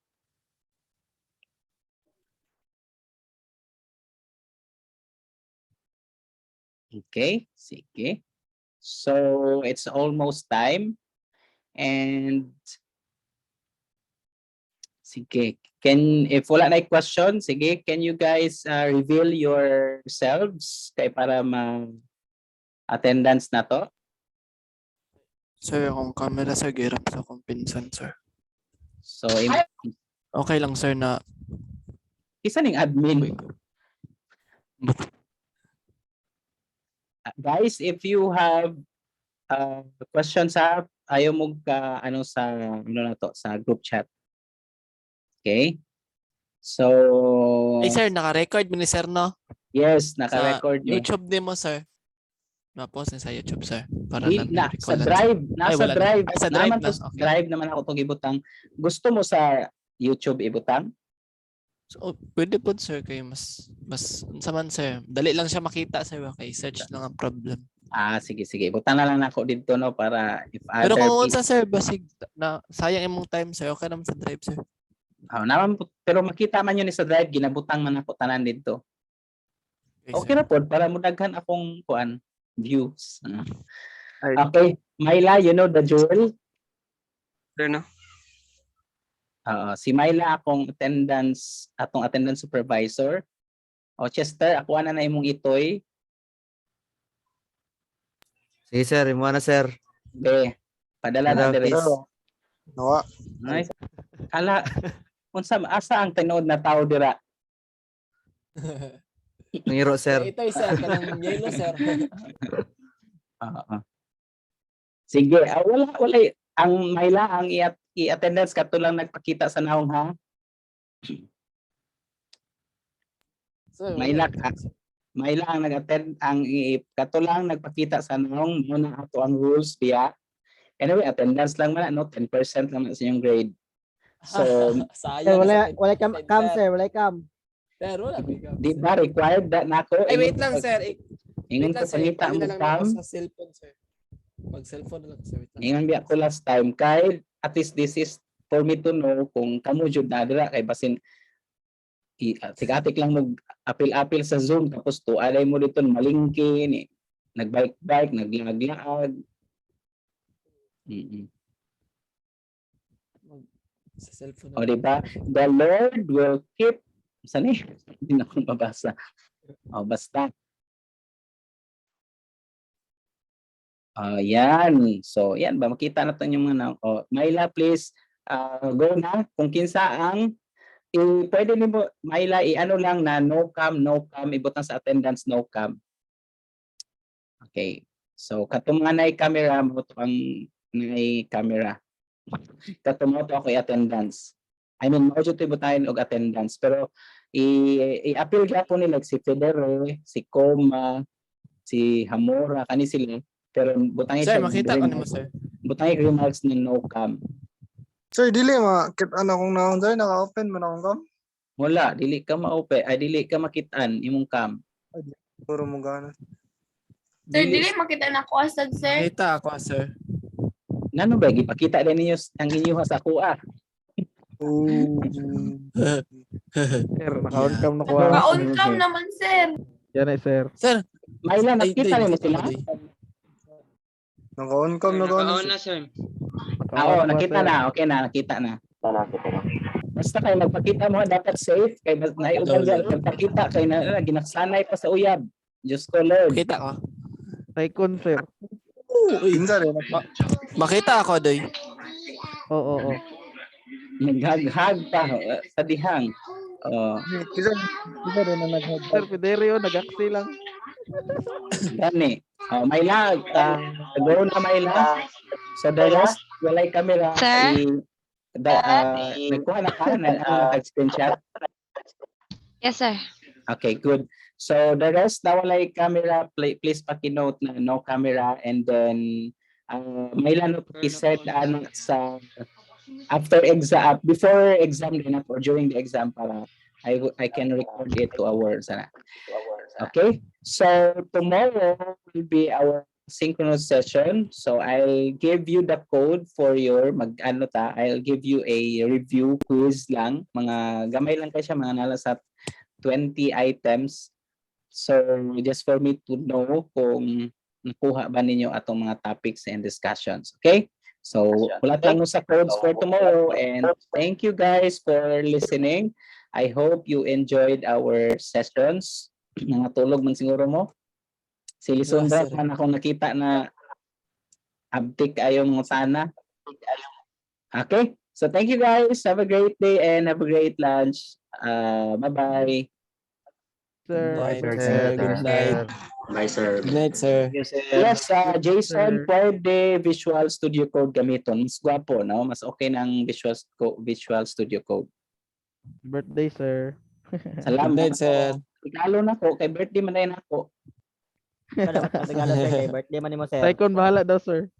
Speaker 1: Okay. Sige. So, it's almost time. And sige. If wala na question, sige, can you guys reveal yourselves kay para attendance na to?
Speaker 10: Sir, akong camera sir, girap sa akong pinsan sir.
Speaker 1: So,
Speaker 10: Okay lang sir na
Speaker 1: isa ning admin. Guys, if you have questions ayaw mo ka ano sa ano na to sa group chat. Okay? So
Speaker 10: ay sir, naka-record mo ni sir no?
Speaker 1: yes,
Speaker 10: Sa
Speaker 1: naka-record ni.
Speaker 10: YouTube din mo sir. Ma-post ni sa YouTube sir para
Speaker 1: Di,
Speaker 10: na
Speaker 1: sa drive, nasa
Speaker 10: wala na.
Speaker 1: drive.
Speaker 10: Ay, sa drive
Speaker 1: Naman
Speaker 10: na.
Speaker 1: to sa
Speaker 10: Okay.
Speaker 1: drive naman ako tong ibutang. Gusto mo sa YouTube ibutang?
Speaker 10: So, pwede po sir kay mas sa man sir. Dali lang siya makita sir, okay? Search lang ang problem.
Speaker 1: Sige, sige. Ibutang na lang ako dito no para if
Speaker 10: Pero
Speaker 1: other
Speaker 10: kung unsa sir, basig na sayang imong time sir, okay naman sa drive sir.
Speaker 1: naman pero makita man yun sa drive ginabutang man ako tanan dito. Okay
Speaker 10: sir.
Speaker 1: na po para mo daghan akong kuan views.
Speaker 8: Ay.
Speaker 1: Okay, Myla, you know the drill?
Speaker 8: Sir, no?
Speaker 1: Si Myla atong attendance supervisor. O Chester, ako na imong itoy.
Speaker 5: Sige sir, imo na sir.
Speaker 1: Be, padala na
Speaker 5: Hello,
Speaker 1: dire.
Speaker 5: please.
Speaker 9: Nawa.
Speaker 1: Nice. Unsa asa ang tinuod na tao dira?
Speaker 5: Ngiro sir.
Speaker 10: Ito sir, kanang yellow sir.
Speaker 1: Oo. Sige, wala ang Myla ang i-attendance kato lang nagpakita sa naong ha.
Speaker 10: Sir,
Speaker 1: Myla ang nag-attend kato lang nagpakita sa naong muna ato ang rules biya. Anyway, attendance lang man no 10% lang man sa inyong grade. So,
Speaker 7: Sir, wala cam sir, wala cam.
Speaker 10: Sir, wala may cam.
Speaker 1: di ba required that nako?
Speaker 10: Ay, wait lang sir.
Speaker 1: Ingon ko pangita mo cam.
Speaker 10: Sa cellphone sir. Pag cellphone na lang sir. Wait lang.
Speaker 1: Ingon biya ko last time kay at least this is for me to know kung kamo jud na dira kay basin atik lang mo apil-apil sa Zoom tapos tualay mo dito malingkin nagbike-bike naglaglag.
Speaker 10: Sa cellphone.
Speaker 1: O diba? The Lord will keep sani hindi na ko mabasa. O basta. Yan. So, yan ba makita natin yung mga Myla, please go na kung kinsa ang pwede mo Myla i-ano lang na no cam ibutang sa attendance no cam. Okay. So katong nga nay camera mo to ang nay camera. Katong mo to ako attendance. I mean mo jud ibutahin og attendance pero i-appeal gyapon ni like si Federe, si Coma, si Hamora kani sila pero butangin
Speaker 10: Sir,
Speaker 1: siya
Speaker 10: makita ko nimo sir.
Speaker 1: butangin remarks ni no cam.
Speaker 9: Sir, dili makit kung naon sir, naka-open man akong cam.
Speaker 1: Wala, dili ka ma-open, dili ka makitaan imong cam.
Speaker 9: Puro mo gana.
Speaker 11: Sir, dili makita na ko asad, sir.
Speaker 10: Makita ako sir.
Speaker 1: Ngano ba gipakita din ninyo ang inyuha sa kuha?
Speaker 3: Sir, naka-on cam na ko.
Speaker 11: Naka-on cam naman, sir.
Speaker 3: Yan ay sir.
Speaker 10: Sir,
Speaker 1: Myla, nakita niyo sila?
Speaker 9: Naka-on cam na gana.
Speaker 6: sir.
Speaker 1: Oo, nakita na. Okay na, nakita na. Basta kayo magpakita mo dapat safe kay naiuban dyan pagpakita kay na ginaksanay pa sa uyab. Diyos ko Lord.
Speaker 10: makita ko.
Speaker 3: Tycoon sir.
Speaker 9: Kinsa rin.
Speaker 10: Makita ako doy.
Speaker 3: Oo.
Speaker 1: Naghag pa sa dihang.
Speaker 9: Kinsa rin na nag-hug.
Speaker 3: Sir, Fiderio, nag-aksi lang.
Speaker 1: Gani. Myla, go na Myla. So the rest, walay camera.
Speaker 11: Sir?
Speaker 1: Nagkuha na ka na screenshot.
Speaker 11: Yes, sir.
Speaker 1: Okay, good. So the rest na walay camera, please paki-note na no camera and then Myla no paki-set sa after exam, before exam din or during the exam para I can record it to our sana. Okay? So tomorrow will be our synchronous session. So I'll give you the code for your I'll give you a review quiz lang. Mga gamay lang kayo siya, mga nala sa 20 items. So just for me to know kung nakuha ba ninyo atong mga topics and discussions. Okay? So ulat lang mo sa codes for tomorrow, and thank you guys for listening. I hope you enjoyed our sessions. Nangatulog man siguro mo. Si Lisundra
Speaker 9: Sir.
Speaker 1: man akong nakita na abtik ayong sana. Okay? So thank you guys. Have a great day and have a great lunch. Bye-bye.
Speaker 3: Sir.
Speaker 9: Night,
Speaker 6: Sir,
Speaker 9: sir.
Speaker 6: thank you,
Speaker 9: Good
Speaker 6: sir.
Speaker 9: night.
Speaker 6: Bye, sir.
Speaker 9: Good night, sir.
Speaker 1: Yes, Jason,
Speaker 3: sir.
Speaker 1: pwede Visual Studio Code gamiton. Mas gwapo, no? Mas okay ng Visual Studio Code.
Speaker 3: Birthday, sir.
Speaker 1: Salamat.
Speaker 9: Good night, sir.
Speaker 1: Regalo na ko. Kay birthday man na ako.
Speaker 7: Salamat sa regalo sir kay birthday man nimo sir.
Speaker 3: Taikon, bahala daw, sir.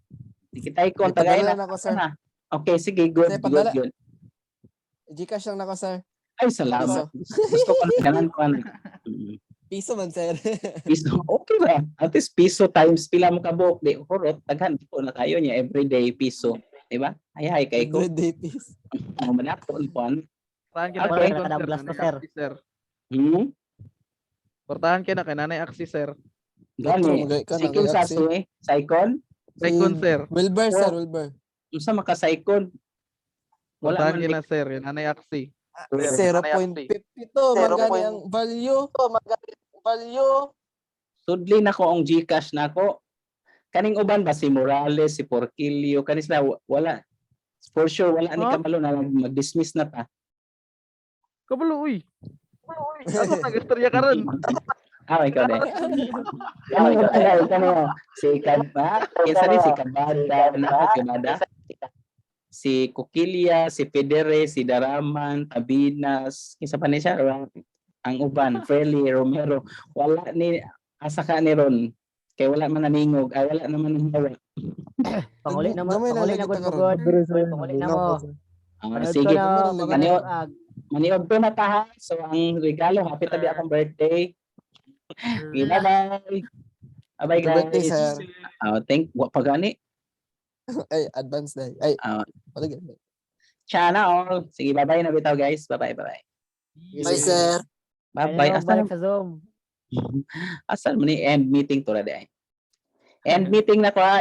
Speaker 1: Sige tayo ko.
Speaker 9: Ito
Speaker 1: Tagay
Speaker 9: na
Speaker 1: na.
Speaker 9: ako, sir.
Speaker 1: Okay, sige. Good,
Speaker 9: Sir,
Speaker 1: good,
Speaker 9: padala.
Speaker 1: good.
Speaker 9: Gcash lang na ako, sir.
Speaker 1: Ay, salamat. Gusto ko na ganan ko.
Speaker 9: Piso man, sir.
Speaker 1: Piso. Okay ba? At least piso times pila mo kabuk. Di, kurot. Taghan ko na kayo niya. Everyday piso. Diba? Ay, kay ko.
Speaker 9: Birthday piece.
Speaker 1: Manako upuan.
Speaker 3: Portahan kita
Speaker 1: Okay.
Speaker 3: kay Con,
Speaker 7: Nakadang blast to, sir.
Speaker 3: sir.
Speaker 1: Hmm?
Speaker 3: Portahan kita kay Nanay Aksi, sir.
Speaker 1: Gani.
Speaker 9: Magay ka na,
Speaker 1: Sige
Speaker 9: kay
Speaker 1: sa
Speaker 9: Aksi.
Speaker 1: si Saikon.
Speaker 3: Taikon,
Speaker 9: Si
Speaker 3: sir.
Speaker 9: Wilbur, sir. Wilbur.
Speaker 1: Unsa maka-Saikon? Wala
Speaker 3: Portahan
Speaker 1: man
Speaker 3: kita, sir. Kay Nanay Aksi.
Speaker 9: 0.52 magani ang value.
Speaker 1: Sudli na ko ang Gcash na ko. Kaning uban ba si Morales, si Porquillo, kanis na wala. For sure wala ni
Speaker 3: Huh?
Speaker 1: kabalo na mag-dismiss na ta.
Speaker 3: Kabalo, uy. Ako nag-istorya ka ron.
Speaker 1: Ikaw din. Kani si Kabada, kinsa ni si Kabada, na Kabada. Si Coquilla, si Pedere, si Daraman, Tabinas, kinsa pa ni siya ang uban, Feli, Romero. Wala ni asa ka ni ron. Kay wala man naningog, ay wala naman ng hawa.
Speaker 7: Panguli na mo,
Speaker 9: Gamay na
Speaker 7: panguli
Speaker 9: lagi
Speaker 7: na gud
Speaker 9: ta
Speaker 7: mo
Speaker 9: karon.
Speaker 7: gud. Panguli na mo.
Speaker 1: Sige,
Speaker 7: Mga
Speaker 1: maniod,
Speaker 7: ag.
Speaker 1: maniod po na ta ha. So ang regalo, happy tabi akong birthday. Okay, bye-bye. Bye-bye
Speaker 9: Happy birthday,
Speaker 1: guys.
Speaker 9: sir.
Speaker 1: Wa pagani.
Speaker 9: Ay, advance day. Ay, palagi.
Speaker 1: Sana all. Sige, bye-bye na bitaw guys. Bye-bye, bye-bye.
Speaker 9: Bye, sir.
Speaker 1: Bye-bye.
Speaker 7: Ano balik sa Zoom?
Speaker 1: Asal mo ni end meeting to ra day. End meeting na ko ha.